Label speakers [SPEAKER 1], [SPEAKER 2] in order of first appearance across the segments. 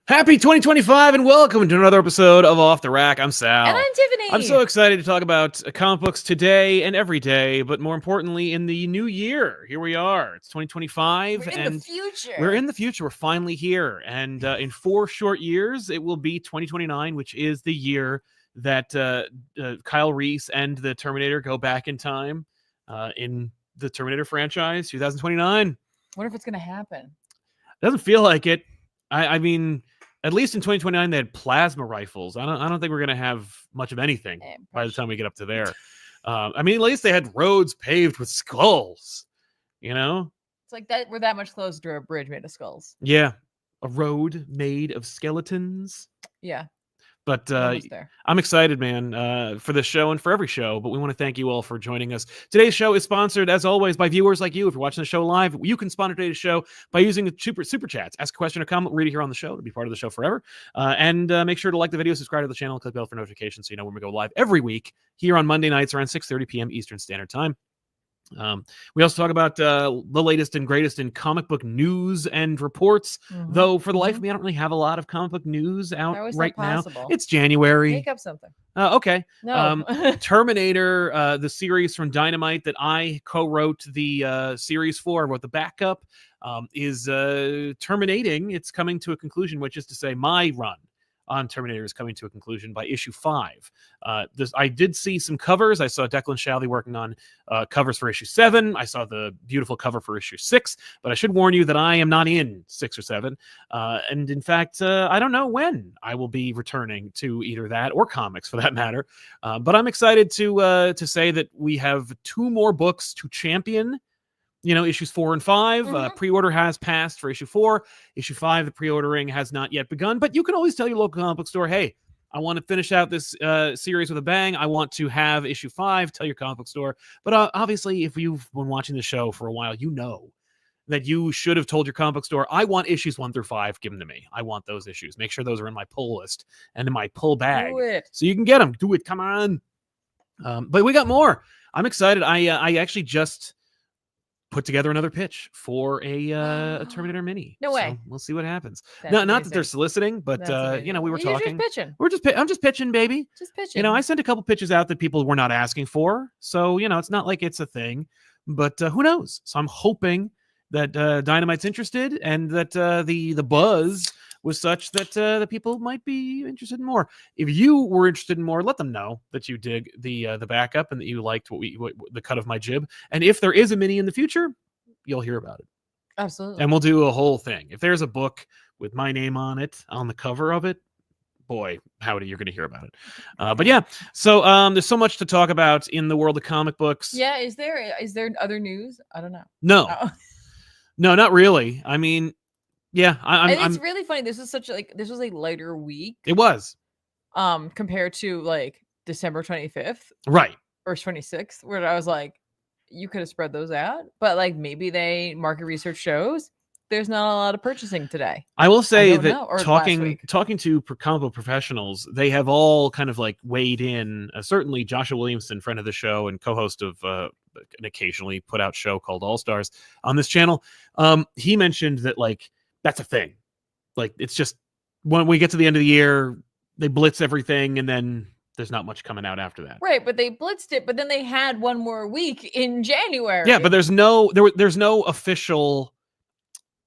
[SPEAKER 1] Happy 2025 and welcome to another episode of Off the Rack. I'm Sal.
[SPEAKER 2] And I'm Tiffany.
[SPEAKER 1] I'm so excited to talk about comic books today and every day, but more importantly, in the new year. Here we are. It's 2025.
[SPEAKER 2] We're in the future.
[SPEAKER 1] We're in the future. We're finally here. And in 4 short years, it will be 2029, which is the year that Kyle Reese and the Terminator go back in time in the Terminator franchise, 2029.
[SPEAKER 2] Wonder if it's going to happen.
[SPEAKER 1] Doesn't feel like it. I mean, at least in 2029, they had plasma rifles. I don't think we're going to have much of anything by the time we get up to there. I mean, at least they had roads paved with skulls, you know?
[SPEAKER 2] It's like that. We're that much closer to a bridge made of skulls.
[SPEAKER 1] Yeah. A road made of skeletons.
[SPEAKER 2] Yeah.
[SPEAKER 1] But I'm excited, man, for this show and for every show. But we want to thank you all for joining us. Today's show is sponsored, as always, by viewers like you. If you're watching the show live, you can sponsor today's show by using the super chats. Ask a question or comment. We'll read it here on the show to be part of the show forever. And make sure to like the video, subscribe to the channel, click the bell for notifications so you know when we go live every week here on Monday nights around 6:30 p.m. Eastern Standard Time. We also talk about the latest and greatest in comic book news and reports, though for the life of me, I don't really have a lot of comic book news out right now. It's January.
[SPEAKER 2] Make up something.
[SPEAKER 1] Okay.
[SPEAKER 2] No.
[SPEAKER 1] Terminator, the series from Dynamite that I co-wrote the series for, wrote the backup, is terminating. It's coming to a conclusion, which is to say my run on Terminator is coming to a conclusion by issue 5. I did see some covers. I saw Declan Shalvey working on covers for issue 7. I saw the beautiful cover for issue 6, but I should warn you that I am not in 6 or 7. And in fact, I don't know when I will be returning to either that or comics for that matter. But I'm excited to say that we have 2 more books to champion. You know, issues 4 and 5. Pre-order has passed for issue 4. Issue 5, the pre-ordering has not yet begun. But you can always tell your local comic book store, hey, I want to finish out this series with a bang. I want to have issue 5. Tell your comic book store. But obviously, if you've been watching the show for a while, you know that you should have told your comic book store, I want issues 1 through 5. Give them to me. I want those issues. Make sure those are in my pull list and in my pull bag.
[SPEAKER 2] Do it.
[SPEAKER 1] So you can get them. Do it. Come on. But we got more. I'm excited. I actually just put together another pitch for a Terminator mini.
[SPEAKER 2] No way.
[SPEAKER 1] So we'll see what happens.
[SPEAKER 2] Not
[SPEAKER 1] that they're soliciting, but you know, we were talking.
[SPEAKER 2] Just pitching.
[SPEAKER 1] I'm just pitching, baby.
[SPEAKER 2] Just pitching.
[SPEAKER 1] You know, I sent a couple pitches out that people were not asking for, so you know, it's not like it's a thing. But who knows? So I'm hoping that Dynamite's interested, and that the buzz was such that the people might be interested in more. If you were interested in more, let them know that you dig the backup and that you liked the cut of my jib. And if there is a mini in the future, you'll hear about it.
[SPEAKER 2] Absolutely.
[SPEAKER 1] And we'll do a whole thing. If there's a book with my name on it, on the cover of it, boy, howdy, you're going to hear about it. But yeah, so there's so much to talk about in the world of comic books.
[SPEAKER 2] Yeah, is there other news? I don't know.
[SPEAKER 1] No.
[SPEAKER 2] Oh.
[SPEAKER 1] No, not really. I mean, yeah,
[SPEAKER 2] it's really funny. This was a lighter week.
[SPEAKER 1] It was.
[SPEAKER 2] Compared to like December 25th.
[SPEAKER 1] Right.
[SPEAKER 2] Or 26th, where I was like, you could have spread those out. But like maybe market research shows there's not a lot of purchasing today.
[SPEAKER 1] I will say that talking to comic book professionals, they have all kind of like weighed in. Certainly Joshua Williamson, friend of the show and co-host of an occasionally put out show called All Stars on this channel. He mentioned that like, that's a thing. Like, it's just when we get to the end of the year, they blitz everything and then there's not much coming out after that.
[SPEAKER 2] Right, but they blitzed it, but then they had one more week in January.
[SPEAKER 1] Yeah, but there's no official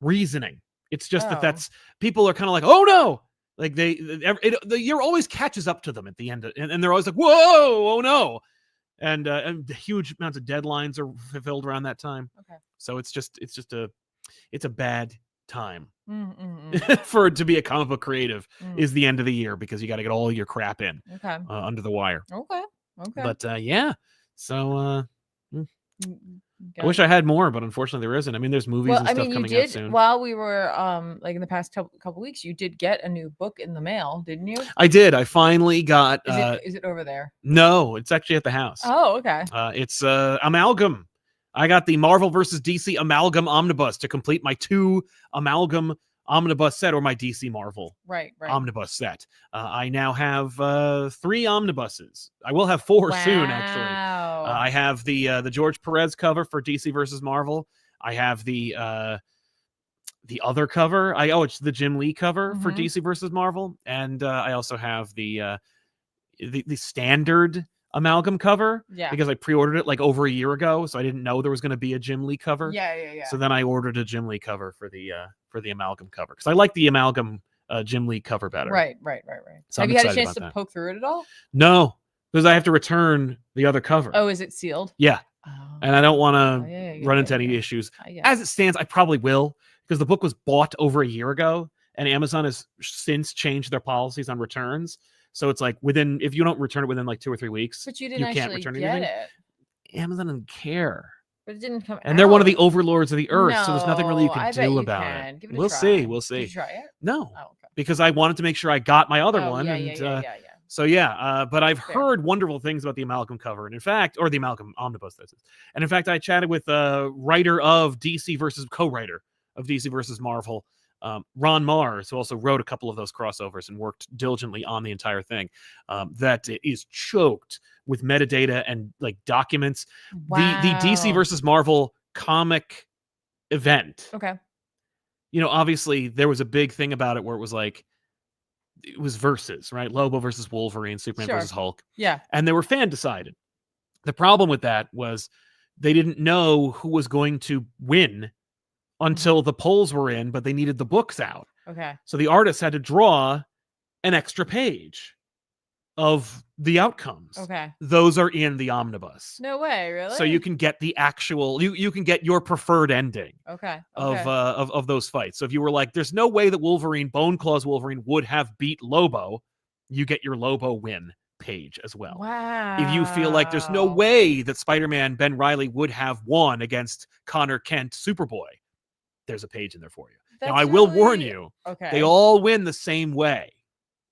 [SPEAKER 1] reasoning. It's just that people are kind of like, oh no, like the year always catches up to them at the end, and they're always like, whoa, oh no, and huge amounts of deadlines are fulfilled around that time. Okay, so it's a bad time for it to be a comic book creative. Is the end of the year because you got to get all your crap in under the wire. Okay. But yeah, so I wish I had more, but unfortunately there isn't. I mean, there's movies and stuff coming out soon.
[SPEAKER 2] While we were like in the past couple weeks, you did get a new book in the mail, didn't you?
[SPEAKER 1] I did. I finally got.
[SPEAKER 2] Is it over there?
[SPEAKER 1] No, it's actually at the house.
[SPEAKER 2] Oh, okay.
[SPEAKER 1] It's Amalgam. I got the Marvel vs. DC Amalgam Omnibus to complete my 2 Amalgam Omnibus set, or my DC Marvel Omnibus set. I now have 3 omnibuses. I will have 4 soon, actually. I have the George Perez cover for DC versus Marvel. I have the the other cover. It's the Jim Lee cover for
[SPEAKER 2] Mhm.
[SPEAKER 1] DC versus Marvel, and I also have the standard Amalgam cover
[SPEAKER 2] Yeah.
[SPEAKER 1] because I pre-ordered it like over a year ago, so I didn't know there was going to be a Jim Lee cover.
[SPEAKER 2] Yeah.
[SPEAKER 1] So then I ordered a Jim Lee cover for the Amalgam cover because I like the Amalgam Jim Lee cover better.
[SPEAKER 2] Right.
[SPEAKER 1] So
[SPEAKER 2] Have
[SPEAKER 1] I'm
[SPEAKER 2] you had a
[SPEAKER 1] excited
[SPEAKER 2] chance
[SPEAKER 1] about
[SPEAKER 2] to
[SPEAKER 1] that.
[SPEAKER 2] poke through it at all?
[SPEAKER 1] No, because I have to return the other cover.
[SPEAKER 2] Oh, is it sealed?
[SPEAKER 1] Yeah,
[SPEAKER 2] Oh.
[SPEAKER 1] and I don't want to
[SPEAKER 2] yeah,
[SPEAKER 1] run into
[SPEAKER 2] yeah,
[SPEAKER 1] any
[SPEAKER 2] yeah.
[SPEAKER 1] issues.
[SPEAKER 2] Yeah.
[SPEAKER 1] As it stands, I probably will because the book was bought over a year ago, and Amazon has since changed their policies on returns. So it's like if you don't return it within like 2 or 3 weeks,
[SPEAKER 2] But you didn't
[SPEAKER 1] can't
[SPEAKER 2] actually
[SPEAKER 1] return
[SPEAKER 2] get
[SPEAKER 1] anything.
[SPEAKER 2] it.
[SPEAKER 1] Amazon doesn't care.
[SPEAKER 2] But it didn't come
[SPEAKER 1] And they're one of the
[SPEAKER 2] out.
[SPEAKER 1] overlords of the earth, so there's nothing really you
[SPEAKER 2] No,
[SPEAKER 1] can
[SPEAKER 2] I bet
[SPEAKER 1] do
[SPEAKER 2] you
[SPEAKER 1] about
[SPEAKER 2] can.
[SPEAKER 1] it.
[SPEAKER 2] Give it a
[SPEAKER 1] We'll
[SPEAKER 2] try.
[SPEAKER 1] see. We'll
[SPEAKER 2] Did
[SPEAKER 1] see.
[SPEAKER 2] you try it?
[SPEAKER 1] No,
[SPEAKER 2] Oh, okay.
[SPEAKER 1] because I wanted to make sure I got my other one.
[SPEAKER 2] Yeah.
[SPEAKER 1] So yeah, but I've
[SPEAKER 2] Fair.
[SPEAKER 1] heard wonderful things about the Amalgam cover, and in fact, or the Amalgam Omnibus, that is. And in fact, I chatted with writer of DC versus co-writer of DC versus Marvel, Ron Mars, who also wrote a couple of those crossovers and worked diligently on the entire thing. That it is choked with metadata and like documents.
[SPEAKER 2] Wow.
[SPEAKER 1] The DC versus Marvel comic event.
[SPEAKER 2] Okay.
[SPEAKER 1] Obviously there was a big thing about it where it was like, it was versus, right? Lobo versus Wolverine, Superman versus Hulk.
[SPEAKER 2] Yeah.
[SPEAKER 1] And they were fan decided. The problem with that was they didn't know who was going to win until the polls were in, but they needed the books out.
[SPEAKER 2] Okay.
[SPEAKER 1] So the artists had to draw an extra page of the outcomes.
[SPEAKER 2] Okay.
[SPEAKER 1] Those are in the omnibus.
[SPEAKER 2] No way, really?
[SPEAKER 1] So you can get the actual, you can get your preferred ending.
[SPEAKER 2] Okay.
[SPEAKER 1] Of those fights. So if you were like, there's no way that Bone Claw's Wolverine would have beat Lobo, you get your Lobo win page as well.
[SPEAKER 2] Wow.
[SPEAKER 1] If you feel like there's no way that Spider-Man Ben Reilly would have won against Connor Kent Superboy, there's a page in there for you.
[SPEAKER 2] That's
[SPEAKER 1] now I will warn you,
[SPEAKER 2] okay.
[SPEAKER 1] they all win the same way.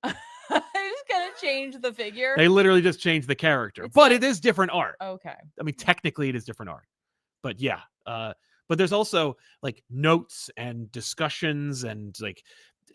[SPEAKER 2] I just gotta change the figure.
[SPEAKER 1] They literally just change the character,
[SPEAKER 2] It's
[SPEAKER 1] but
[SPEAKER 2] like-
[SPEAKER 1] it is different art.
[SPEAKER 2] Okay.
[SPEAKER 1] I mean, technically it is different art, but yeah. But there's also like notes and discussions and like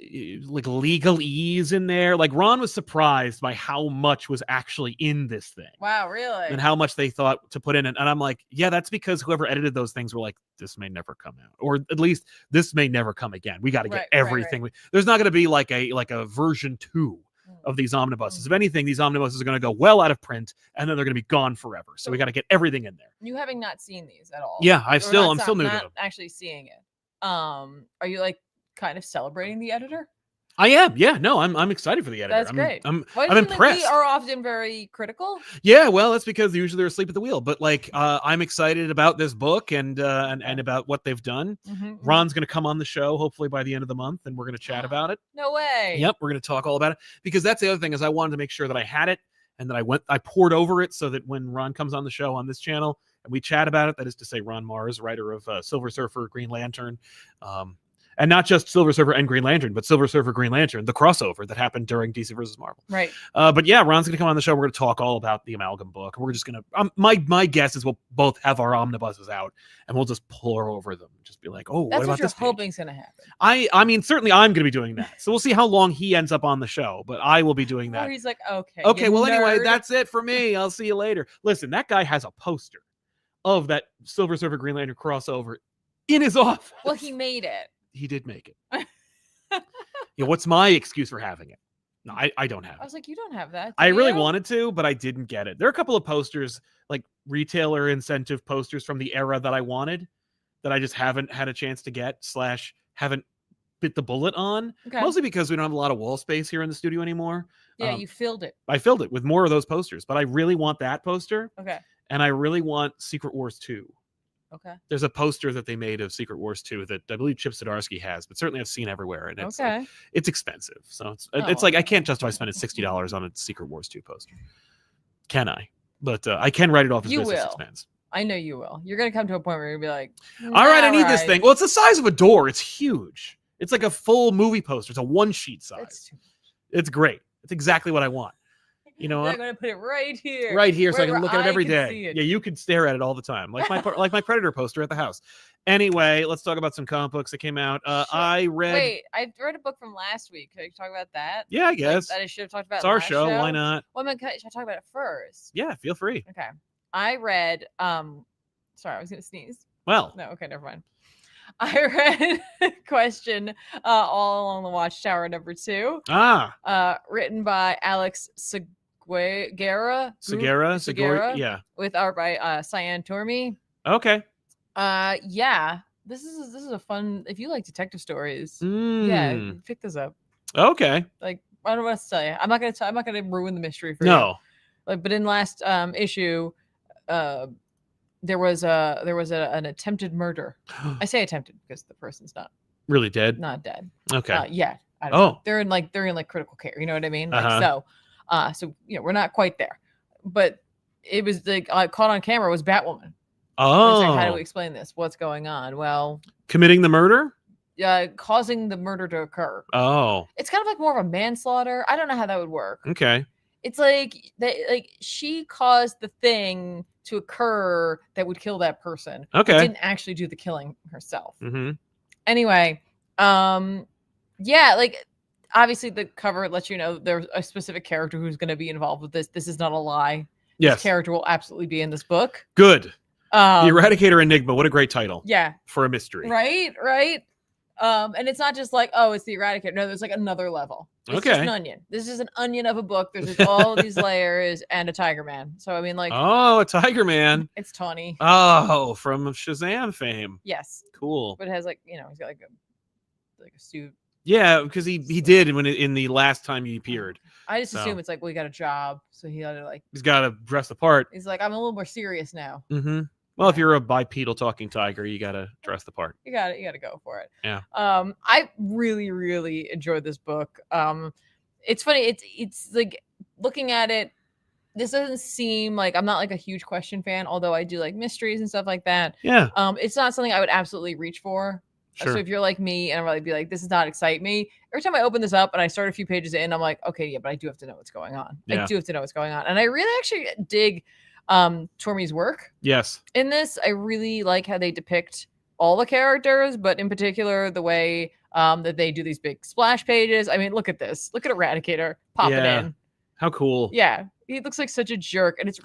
[SPEAKER 1] legalese in there. Like Ron was surprised by how much was actually in this thing.
[SPEAKER 2] Wow, really?
[SPEAKER 1] And how much they thought to put in it. And I'm like, yeah, that's because whoever edited those things were like, this may never come out, or at least this may never come again. We got to get everything.
[SPEAKER 2] Right.
[SPEAKER 1] There's not going to be like a version 2 of these omnibuses. If anything, these omnibuses are going to go well out of print, and then they're going to be gone forever. So we got to get everything in there.
[SPEAKER 2] You having not seen these at all?
[SPEAKER 1] Yeah, I'm still new to them.
[SPEAKER 2] Not actually seeing it. Are you like kind of celebrating the editor?
[SPEAKER 1] I am. Yeah, no, I'm excited for the editor.
[SPEAKER 2] That's great.
[SPEAKER 1] I'm
[SPEAKER 2] Why do you think
[SPEAKER 1] impressed.
[SPEAKER 2] we are often very critical.
[SPEAKER 1] Yeah, well, that's because usually they're asleep at the wheel. But like, I'm excited about this book and about what they've done. Ron's going to come on the show hopefully by the end of the month, and we're going to chat about it.
[SPEAKER 2] No way.
[SPEAKER 1] Yep, we're going to talk all about it, because that's the other thing is I wanted to make sure that I had it and that I poured over it so that when Ron comes on the show on this channel and we chat about it, that is to say Ron Mars, writer of Silver Surfer, Green Lantern, and not just Silver Surfer and Green Lantern, but Silver Surfer, Green Lantern, the crossover that happened during DC versus Marvel.
[SPEAKER 2] Right.
[SPEAKER 1] But yeah, Ron's going to come on the show. We're going to talk all about the Amalgam book. We're just going to, my guess is we'll both have our omnibuses out and we'll just pour over them. Just be like, oh,
[SPEAKER 2] That's
[SPEAKER 1] what about
[SPEAKER 2] you're
[SPEAKER 1] this page?
[SPEAKER 2] hoping's going to happen.
[SPEAKER 1] I mean, certainly I'm going to be doing that. So we'll see how long he ends up on the show, but I will be doing that.
[SPEAKER 2] Or he's like, okay.
[SPEAKER 1] Okay,
[SPEAKER 2] you
[SPEAKER 1] well, anyway,
[SPEAKER 2] nerd.
[SPEAKER 1] that's it for me. I'll see you later. Listen, that guy has a poster of that Silver Surfer Green Lantern crossover in his office.
[SPEAKER 2] Well, he made it.
[SPEAKER 1] He did make it. Yeah, what's my excuse for having it? No, I don't have it.
[SPEAKER 2] I was like, you don't have that.
[SPEAKER 1] I really
[SPEAKER 2] you?
[SPEAKER 1] wanted to, but I didn't get it. There are a couple of posters, like retailer incentive posters from the era that I wanted, that I just haven't had a chance to get / haven't bit the bullet on.
[SPEAKER 2] Okay.
[SPEAKER 1] Mostly because we don't have a lot of wall space here in the studio anymore.
[SPEAKER 2] Yeah, you filled it.
[SPEAKER 1] I filled it with more of those posters, but I really want that poster.
[SPEAKER 2] Okay.
[SPEAKER 1] And I really want Secret Wars 2.
[SPEAKER 2] Okay.
[SPEAKER 1] There's a poster that they made of Secret Wars 2 that I believe Chip Zdarsky has, but certainly I've seen everywhere. And it's
[SPEAKER 2] okay.
[SPEAKER 1] It's expensive. So it's like I can't justify spending $60 on a Secret Wars 2 poster. Can I? But I can write it off as business expense.
[SPEAKER 2] I know you will. You're going to come to a point where you'll be like,
[SPEAKER 1] all right, I need this thing. Well, it's the size of a door. It's huge. It's like a full movie poster. It's a 1-sheet size.
[SPEAKER 2] That's too much.
[SPEAKER 1] It's great. It's exactly what I want. You know,
[SPEAKER 2] I'm going to put it right here.
[SPEAKER 1] Right here, so I can look at it every day.
[SPEAKER 2] It.
[SPEAKER 1] Yeah, you can stare at it all the time, like my Predator poster at the house. Anyway, let's talk about some comic books that came out.
[SPEAKER 2] Sure.
[SPEAKER 1] I read
[SPEAKER 2] a book from last week. Could I talk about that?
[SPEAKER 1] Yeah, I guess.
[SPEAKER 2] That I should have talked about.
[SPEAKER 1] It's our show. Why not?
[SPEAKER 2] Well, should I talk about it first?
[SPEAKER 1] Yeah, feel free.
[SPEAKER 2] Okay. I read. Sorry, I was going to sneeze.
[SPEAKER 1] Well,
[SPEAKER 2] no. Okay, never mind. I read a question all along the Watchtower #2. Written by Alex Segura.
[SPEAKER 1] Segura, yeah.
[SPEAKER 2] With art by Cyan Tormey.
[SPEAKER 1] Okay.
[SPEAKER 2] Yeah. This is a fun. If you like detective stories, yeah, pick this up.
[SPEAKER 1] Okay.
[SPEAKER 2] Like, I don't know what to tell you. I'm not gonna ruin the mystery for you.
[SPEAKER 1] No.
[SPEAKER 2] Like, but in last issue, there was an attempted murder. I say attempted because the person's not
[SPEAKER 1] really dead.
[SPEAKER 2] Not dead.
[SPEAKER 1] Okay.
[SPEAKER 2] Yeah. I don't know. They're in like critical care. You know what I mean? Like, so we're not quite there, but it was like caught on camera was Batwoman.
[SPEAKER 1] Oh.
[SPEAKER 2] Like, how do we explain this? What's going on? Well,
[SPEAKER 1] committing the murder.
[SPEAKER 2] Causing the murder to occur.
[SPEAKER 1] Oh.
[SPEAKER 2] It's kind of like more of a manslaughter. I don't know how that would work.
[SPEAKER 1] Okay.
[SPEAKER 2] It's like she caused the thing to occur that would kill that person.
[SPEAKER 1] Okay.
[SPEAKER 2] But didn't actually do the killing herself.
[SPEAKER 1] Mm-hmm.
[SPEAKER 2] Anyway, yeah, like obviously the cover lets you know there's a specific character who's going to be involved with this. This is not a lie.
[SPEAKER 1] Yes.
[SPEAKER 2] This character will absolutely be in this book.
[SPEAKER 1] Good. The Eradicator Enigma. What a great title.
[SPEAKER 2] Yeah.
[SPEAKER 1] For a mystery.
[SPEAKER 2] Right. And it's not just like, oh, it's the Eradicator. No, there's like another level. It's just an onion. This is an onion of a book. There's just all these layers and a Tiger Man. So I mean, like,
[SPEAKER 1] a Tiger Man.
[SPEAKER 2] It's Tawny.
[SPEAKER 1] Oh, from Shazam fame.
[SPEAKER 2] Yes.
[SPEAKER 1] Cool.
[SPEAKER 2] But it has like, he's got like a suit.
[SPEAKER 1] Yeah, because he did when in the last time he appeared.
[SPEAKER 2] I just assume it's like, well, he got a job, so he got to like.
[SPEAKER 1] He's got to dress the part.
[SPEAKER 2] He's like, I'm a little more serious now.
[SPEAKER 1] Mm-hmm. Well, if you're a bipedal talking tiger, you got to dress the part.
[SPEAKER 2] You got to go for it.
[SPEAKER 1] Yeah.
[SPEAKER 2] I really, really enjoyed this book. It's funny. It's like looking at it. This doesn't seem like I'm not like a huge question fan, although I do like mysteries and stuff like that.
[SPEAKER 1] Yeah.
[SPEAKER 2] It's not something I would absolutely reach for.
[SPEAKER 1] Sure.
[SPEAKER 2] So if you're like me and I'm really be like, this does not excite me. Every time I open this up and I start a few pages in, I'm like, okay, yeah, but I do have to know what's going on.
[SPEAKER 1] Yeah.
[SPEAKER 2] I do have to know what's going on. And I really actually dig Tormey's work.
[SPEAKER 1] Yes.
[SPEAKER 2] In this, I really like how they depict all the characters, but in particular the way that they do these big splash pages. I mean, look at this. Look at Eradicator popping in.
[SPEAKER 1] How cool.
[SPEAKER 2] Yeah. He looks like such a jerk. And it's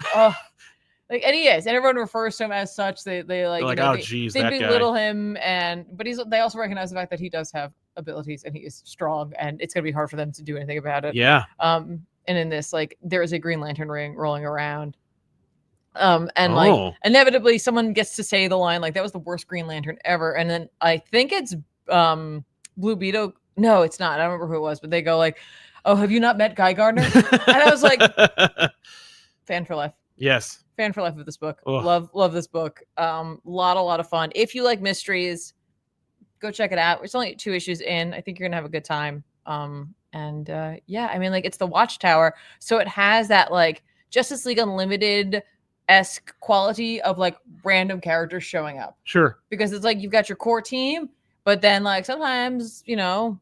[SPEAKER 2] like, and he is, and everyone refers to him as such. They like,
[SPEAKER 1] oh geez,
[SPEAKER 2] they
[SPEAKER 1] that
[SPEAKER 2] belittle
[SPEAKER 1] guy.
[SPEAKER 2] him, but they also recognize the fact that he does have abilities and he is strong, and it's gonna be hard for them to do anything about it.
[SPEAKER 1] Yeah.
[SPEAKER 2] And in this, like, there is a Green Lantern ring rolling around, and like inevitably someone gets to say the line like, that was the worst Green Lantern ever, and then I think it's Blue Beetle. No, it's not. I don't remember who it was, but they go like, "Oh, have you not met Guy Gardner?" And I was like, fan for life.
[SPEAKER 1] Yes.
[SPEAKER 2] Fan for life of this book. Ugh. Love this book. Lot of fun. If you like mysteries, go check it out. It's only 2 issues in. I think you're gonna have a good time. Yeah, I mean, like, it's the Watchtower, so it has that like Justice League Unlimited-esque quality of like random characters showing up.
[SPEAKER 1] Sure.
[SPEAKER 2] Because it's like you've got your core team, but then like sometimes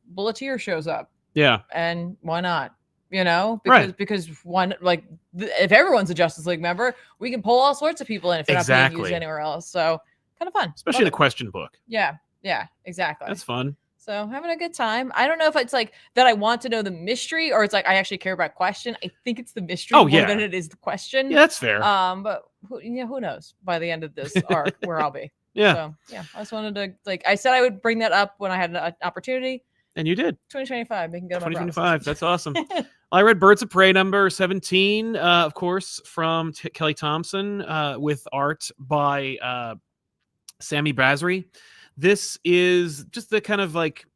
[SPEAKER 2] Bulleteer shows up.
[SPEAKER 1] Yeah.
[SPEAKER 2] And why not? Because one, like, if everyone's a Justice League member, we can pull all sorts of people in if they're not being used anywhere else. So kind of fun,
[SPEAKER 1] especially in a question book.
[SPEAKER 2] Yeah, exactly.
[SPEAKER 1] That's fun.
[SPEAKER 2] So having a good time. I don't know if it's like that I want to know the mystery or it's like I actually care about question. I think it's the mystery more than it is the question.
[SPEAKER 1] Yeah, that's fair.
[SPEAKER 2] But who knows by the end of this arc where I'll be.
[SPEAKER 1] Yeah.
[SPEAKER 2] So yeah, I just wanted to, like, I said I would bring that up when I had an opportunity.
[SPEAKER 1] And you did.
[SPEAKER 2] 2025, making good on my
[SPEAKER 1] 2025. That's awesome. I read Birds of Prey number 17, of course, from Kelly Thompson, with art by Sammy Basri. This is just the kind of like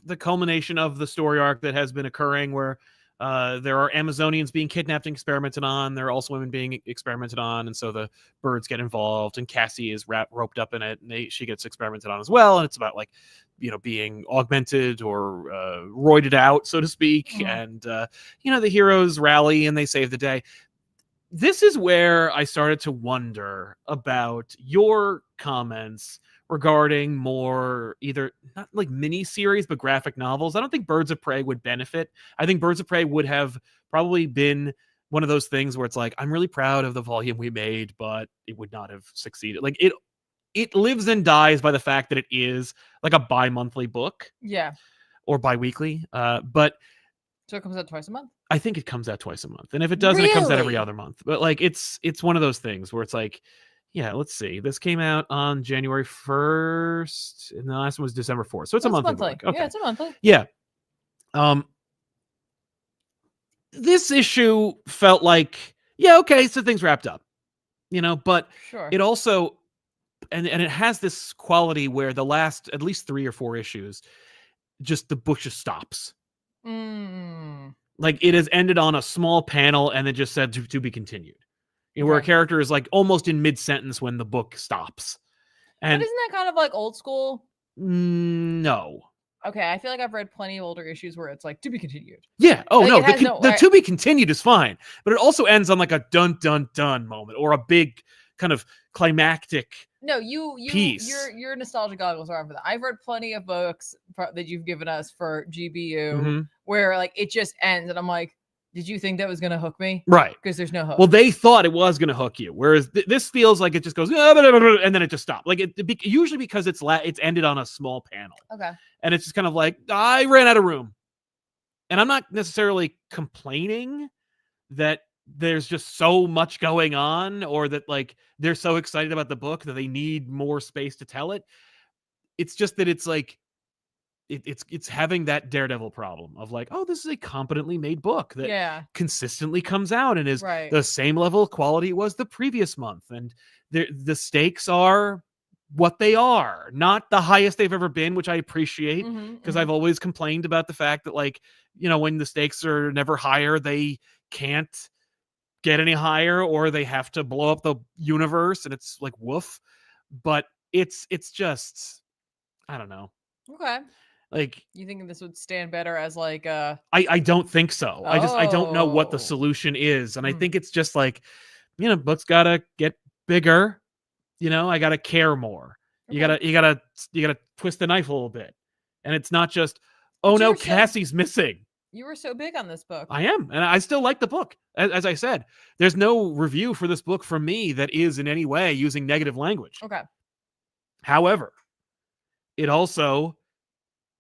[SPEAKER 1] the culmination of the story arc that has been occurring, where there are Amazonians being kidnapped and experimented on. There are also women being experimented on, and so the birds get involved, and Cassie is roped up in it, and she gets experimented on as well. And it's about like, being augmented or roided out, so to speak. Mm-hmm. And the heroes rally and they save the day. This is where I started to wonder about your comments regarding more either not like mini series but graphic novels. I don't think Birds of Prey would benefit. I think Birds of Prey would have probably been one of those things where it's like, I'm really proud of the volume we made, but it would not have succeeded. Like it lives and dies by the fact that it is like a bi-monthly book.
[SPEAKER 2] Yeah.
[SPEAKER 1] Or bi-weekly. But
[SPEAKER 2] so it comes out twice a month?
[SPEAKER 1] I think it comes out twice a month. And if it doesn't, it comes out every other month. But like it's one of those things where it's like, Yeah, let's see. This came out on January 1st, and the last one was December 4th. So it's a
[SPEAKER 2] That's
[SPEAKER 1] monthly
[SPEAKER 2] monthly.
[SPEAKER 1] book. Okay.
[SPEAKER 2] Yeah, it's a monthly.
[SPEAKER 1] Yeah. This issue felt like, yeah, okay, so things wrapped up, but
[SPEAKER 2] Sure.
[SPEAKER 1] it also, and it has this quality where the last at least 3 or 4 issues, just the book just stops. Like it has ended on a small panel and it just said to be continued. Where a character is like almost in mid-sentence when the book stops. And
[SPEAKER 2] but isn't that kind of like old school?
[SPEAKER 1] No.
[SPEAKER 2] Okay, I feel like I've read plenty of older issues where it's like to be continued.
[SPEAKER 1] Yeah. Oh,
[SPEAKER 2] like,
[SPEAKER 1] no. The to be continued is fine, but it also ends on like a dun dun dun moment or a big kind of climactic.
[SPEAKER 2] No, piece. Your nostalgia goggles are on for that. I've read plenty of books that you've given us for GBU where like it just ends, and I'm like, did you think that was going to hook me?
[SPEAKER 1] Right.
[SPEAKER 2] Because there's no hook.
[SPEAKER 1] Well, they thought it was going to hook you, whereas this feels like it just goes and then it just stopped. Like usually because it's ended on a small panel.
[SPEAKER 2] Okay.
[SPEAKER 1] And it's just kind of like, I ran out of room. And I'm not necessarily complaining that there's just so much going on or that like they're so excited about the book that they need more space to tell it. It's just that it's like it's having that Daredevil problem of like, oh, this is a competently made book that consistently comes out and is the same level of quality it was the previous month. And the stakes are what they are, not the highest they've ever been, which I appreciate because I've always complained about the fact that like, when the stakes are never higher, they can't get any higher or they have to blow up the universe and it's like woof. But it's just, I don't know.
[SPEAKER 2] Okay.
[SPEAKER 1] Like,
[SPEAKER 2] you think this would stand better as like
[SPEAKER 1] I don't think so. I don't know what the solution is. And I think it's just like, books gotta get bigger. I gotta care more. Okay. You gotta twist the knife a little bit. And it's not just, oh no, Cassie's missing.
[SPEAKER 2] You were so big on this book.
[SPEAKER 1] I am. And I still like the book. As I said, there's no review for this book from me that is in any way using negative language.
[SPEAKER 2] Okay.
[SPEAKER 1] However, it also,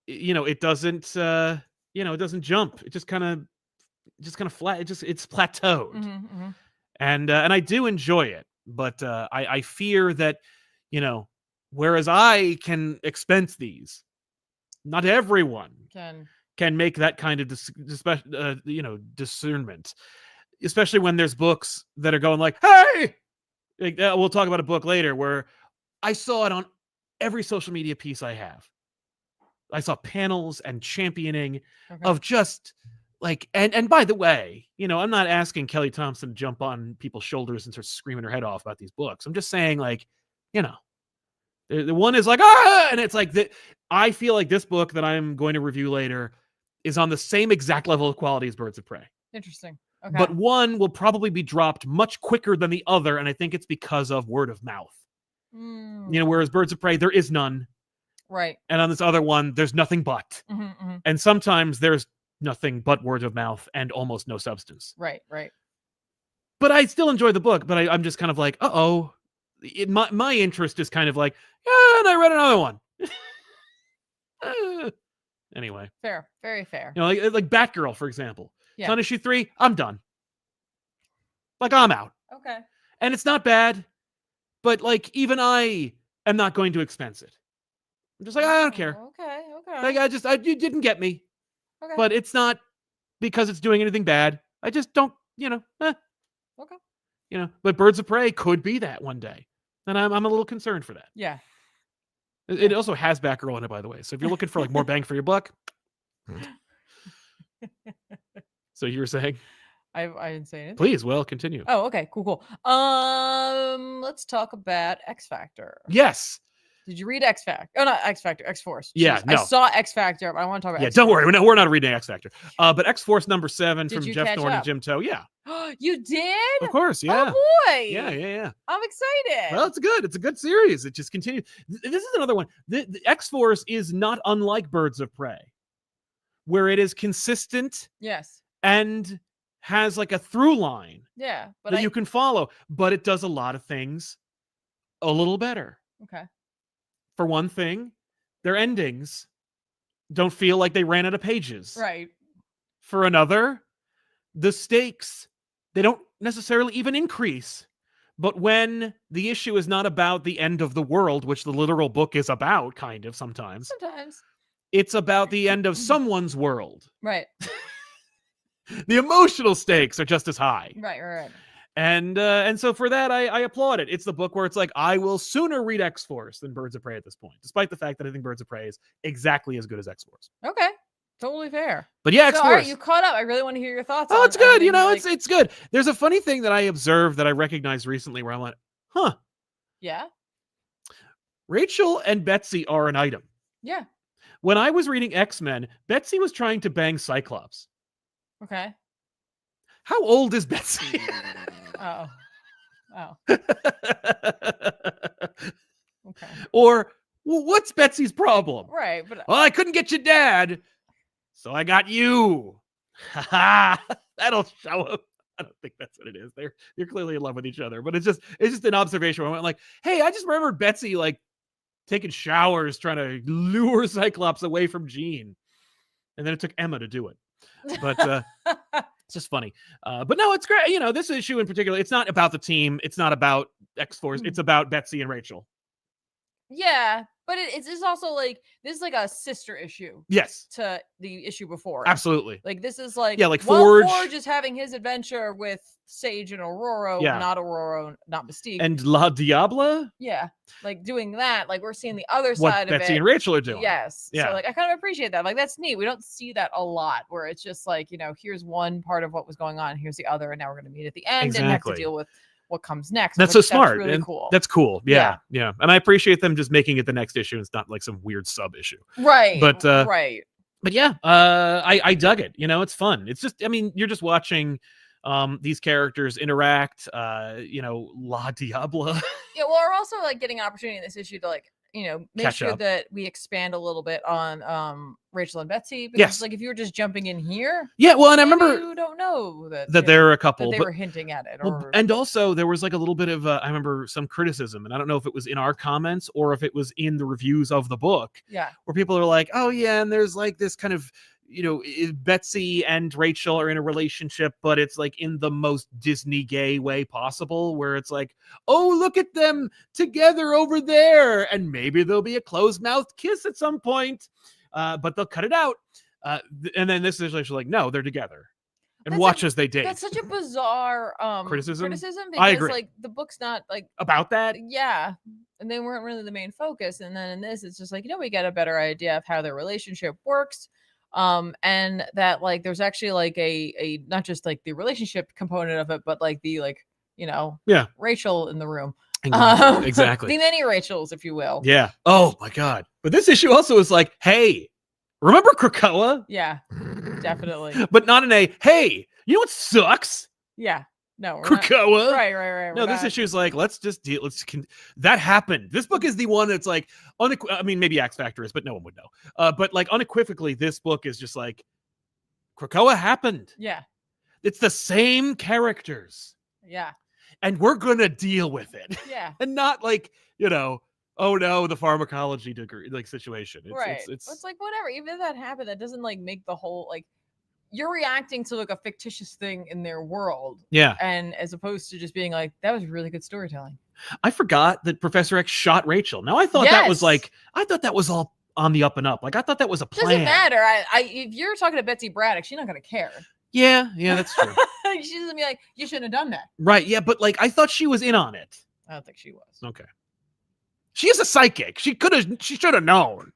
[SPEAKER 1] it doesn't, it doesn't jump. It just kind of flat. It's plateaued. And I do enjoy it. But I fear that, whereas I can expense these, not everyone can make that kind of discernment, especially when there's books that are going like, hey, we'll talk about a book later where I saw it on every social media piece I have. I saw panels and championing of just like, and by the way, I'm not asking Kelly Thompson to jump on people's shoulders and start screaming her head off about these books. I'm just saying like, the one is like, and it's like that. I feel like this book that I'm going to review later is on the same exact level of quality as Birds of Prey.
[SPEAKER 2] Interesting. Okay.
[SPEAKER 1] But one will probably be dropped much quicker than the other. And I think it's because of word of mouth. Whereas Birds of Prey, there is none.
[SPEAKER 2] Right.
[SPEAKER 1] And on this other one, there's nothing but. And sometimes there's nothing but word of mouth and almost no substance.
[SPEAKER 2] Right.
[SPEAKER 1] But I still enjoy the book, but I'm just kind of like, my interest is kind of like, yeah, and I read another one. Anyway.
[SPEAKER 2] Fair. Very fair.
[SPEAKER 1] Like Batgirl, for example.
[SPEAKER 2] Yeah.
[SPEAKER 1] On issue 3, I'm done. Like, I'm out.
[SPEAKER 2] Okay.
[SPEAKER 1] And it's not bad, but like, even I am not going to expense it. I'm just like, I don't care.
[SPEAKER 2] Okay.
[SPEAKER 1] Like, you didn't get me.
[SPEAKER 2] Okay.
[SPEAKER 1] But it's not because it's doing anything bad. I just don't,
[SPEAKER 2] Okay.
[SPEAKER 1] But Birds of Prey could be that one day. And I'm a little concerned for that.
[SPEAKER 2] Yeah.
[SPEAKER 1] It also has Batgirl in it, by the way. So if you're looking for like more bang for your buck. So you were saying?
[SPEAKER 2] I didn't say anything.
[SPEAKER 1] Please, continue.
[SPEAKER 2] Oh, okay. Cool. Let's talk about X Factor.
[SPEAKER 1] Yes.
[SPEAKER 2] Did you read X Factor? Oh, not X Factor, X Force.
[SPEAKER 1] Yeah, no.
[SPEAKER 2] I saw X Factor, but I want to talk about
[SPEAKER 1] X-Force.
[SPEAKER 2] Don't
[SPEAKER 1] worry. We're not reading X Factor. But X Force number 7 from Jeff Thorne and Jim Toe. Yeah.
[SPEAKER 2] You did?
[SPEAKER 1] Of course, yeah.
[SPEAKER 2] Oh, boy.
[SPEAKER 1] Yeah.
[SPEAKER 2] I'm excited.
[SPEAKER 1] Well, it's good. It's a good series. It just continues. This is another one. The X Force is not unlike Birds of Prey, where it is consistent.
[SPEAKER 2] Yes.
[SPEAKER 1] And has like a through line.
[SPEAKER 2] Yeah.
[SPEAKER 1] That you can follow. But it does a lot of things a little better.
[SPEAKER 2] Okay.
[SPEAKER 1] For one thing, their endings don't feel like they ran out of pages.
[SPEAKER 2] Right.
[SPEAKER 1] For another, the stakes, they don't necessarily even increase, But when the issue is not about the end of the world, which the literal book is about, kind of sometimes, it's about the end of someone's world.
[SPEAKER 2] Right.
[SPEAKER 1] The emotional stakes are just as high.
[SPEAKER 2] Right.
[SPEAKER 1] And so for that, I applaud it. It's the book where it's like, I will sooner read X-Force than Birds of Prey at this point, despite the fact that I think Birds of Prey is exactly as good as X-Force.
[SPEAKER 2] Okay. Totally fair.
[SPEAKER 1] But yeah, X-Force.
[SPEAKER 2] So, all right, you caught up. I really want to hear your thoughts.
[SPEAKER 1] Oh, it's good. You know, it's good. There's a funny thing that I observed that I recognized recently where I went, huh.
[SPEAKER 2] Yeah.
[SPEAKER 1] Rachel and Betsy are an item.
[SPEAKER 2] Yeah.
[SPEAKER 1] When I was reading X-Men, Betsy was trying to bang Cyclops.
[SPEAKER 2] Okay.
[SPEAKER 1] How old is Betsy?
[SPEAKER 2] Oh. Okay.
[SPEAKER 1] Or, well, what's Betsy's problem?
[SPEAKER 2] Right, but
[SPEAKER 1] well, I couldn't get your dad, so I got you. Ha! That'll show up. I don't think that's what it is. They're clearly in love with each other, but it's just an observation where I went like, hey, I just remembered Betsy like taking showers trying to lure Cyclops away from Jean, and then it took Emma to do it. But it's just funny. But no, it's great. You know, this issue in particular, it's not about the team. It's not about X-Force. It's about Betsy and Rachel.
[SPEAKER 2] Yeah, but it's also like, this is like a sister issue.
[SPEAKER 1] Yes.
[SPEAKER 2] To the issue before.
[SPEAKER 1] Absolutely.
[SPEAKER 2] Like, this is like,
[SPEAKER 1] yeah, like Forge.
[SPEAKER 2] Forge is having his adventure with Sage and Aurora, not Aurora, not Mystique.
[SPEAKER 1] And La Diabla?
[SPEAKER 2] Yeah. Like, doing that, like, we're seeing the other
[SPEAKER 1] what
[SPEAKER 2] side
[SPEAKER 1] Betsy
[SPEAKER 2] of it.
[SPEAKER 1] and Rachel are doing.
[SPEAKER 2] Yes.
[SPEAKER 1] Yeah.
[SPEAKER 2] So, like, I kind of appreciate that. Like, that's neat. We don't see that a lot, where it's just like, you know, here's one part of what was going on, here's the other, and now we're going to meet at the end and have to deal with what comes next.
[SPEAKER 1] That's so smart.
[SPEAKER 2] That's really cool.
[SPEAKER 1] That's cool. Yeah. And I appreciate them just making it the next issue. It's not like some weird sub issue.
[SPEAKER 2] Right.
[SPEAKER 1] But
[SPEAKER 2] right.
[SPEAKER 1] But yeah, I dug it. You know, it's fun. It's just, I mean, you're just watching these characters interact, you know, La Diabla.
[SPEAKER 2] Yeah, well, we're also like getting an opportunity in this issue to like, you know, make
[SPEAKER 1] Catch
[SPEAKER 2] sure
[SPEAKER 1] up.
[SPEAKER 2] that we expand a little bit on Rachel and Betsy. Because like, if you were just jumping in here,
[SPEAKER 1] well, and I remember
[SPEAKER 2] you don't know that
[SPEAKER 1] there are a couple,
[SPEAKER 2] that they were hinting at it. Or...
[SPEAKER 1] and also there was like a little bit of I remember some criticism, and I don't know if it was in our comments or if it was in the reviews of the book.
[SPEAKER 2] Yeah,
[SPEAKER 1] where people are like, oh yeah, and there's like this kind of, you know, Betsy and Rachel are in a relationship, but it's like in the most Disney gay way possible, where it's like, oh, look at them together over there, and maybe there'll be a closed-mouthed kiss at some point, but they'll cut it out. And then this is like, no, they're together, and watch as they date.
[SPEAKER 2] That's such a bizarre criticism because
[SPEAKER 1] I agree.
[SPEAKER 2] Like, the book's not like
[SPEAKER 1] about that.
[SPEAKER 2] Yeah, and they weren't really the main focus. And then in this, it's just like, you know, we get a better idea of how their relationship works. And that like there's actually like a not just like the relationship component of it, but like the like, you know, Rachel in the room.
[SPEAKER 1] Exactly.
[SPEAKER 2] The many Rachels, if you will.
[SPEAKER 1] Yeah. Oh my God. But this issue also is like, hey, remember Krakoa?
[SPEAKER 2] Yeah, definitely.
[SPEAKER 1] But not in a, hey, you know what sucks?
[SPEAKER 2] Yeah. No,
[SPEAKER 1] Krakoa.
[SPEAKER 2] Right.
[SPEAKER 1] No, this issue is like, let's just deal. That happened. This book is the one that's like, I mean, maybe X Factor is, but no one would know. But like unequivocally, this book is just like, Krakoa happened.
[SPEAKER 2] Yeah.
[SPEAKER 1] It's the same characters.
[SPEAKER 2] Yeah.
[SPEAKER 1] And we're gonna deal with it.
[SPEAKER 2] Yeah.
[SPEAKER 1] And not like, you know, oh no, the pharmacology degree like situation.
[SPEAKER 2] It's like whatever. Even if that happened, that doesn't like make the whole like. You're reacting to like a fictitious thing in their world.
[SPEAKER 1] Yeah.
[SPEAKER 2] And as opposed to just being like, that was really good storytelling.
[SPEAKER 1] I forgot that Professor X shot Rachel. Now I thought that was like, I thought that was all on the up and up. Like I thought that was a plan.
[SPEAKER 2] Doesn't matter. If you're talking to Betsy Braddock, she's not going to care.
[SPEAKER 1] Yeah, that's true.
[SPEAKER 2] She's going to be like, you shouldn't have done that.
[SPEAKER 1] Right. Yeah. But like, I thought she was in on it.
[SPEAKER 2] I don't think she was.
[SPEAKER 1] Okay. She is a psychic. She should have known.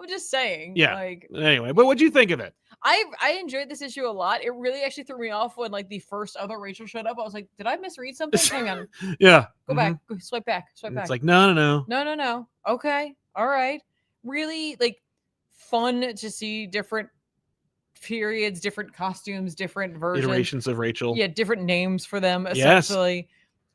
[SPEAKER 2] I'm just saying.
[SPEAKER 1] Yeah.
[SPEAKER 2] Like,
[SPEAKER 1] anyway, but what'd you think of it?
[SPEAKER 2] I enjoyed this issue a lot. It really actually threw me off when like the first other Rachel showed up. I was like, did I misread something? Hang on.
[SPEAKER 1] Yeah.
[SPEAKER 2] Go back. Go, swipe back.
[SPEAKER 1] It's like, no.
[SPEAKER 2] Okay. All right. Really like fun to see different periods, different costumes, different versions.
[SPEAKER 1] Iterations of Rachel.
[SPEAKER 2] Yeah, different names for them, essentially. Yes.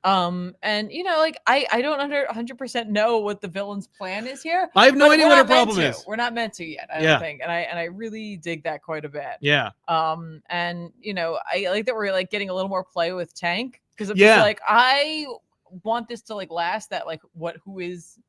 [SPEAKER 2] And you know, like I don't 100% know what the villain's plan is here.
[SPEAKER 1] I have no idea what her problem is.
[SPEAKER 2] We're not meant to yet, I don't think. And I really dig that quite a bit.
[SPEAKER 1] Yeah.
[SPEAKER 2] And you know, I like that we're like getting a little more play with Tank, because I'm just like, I want this to like last that like who is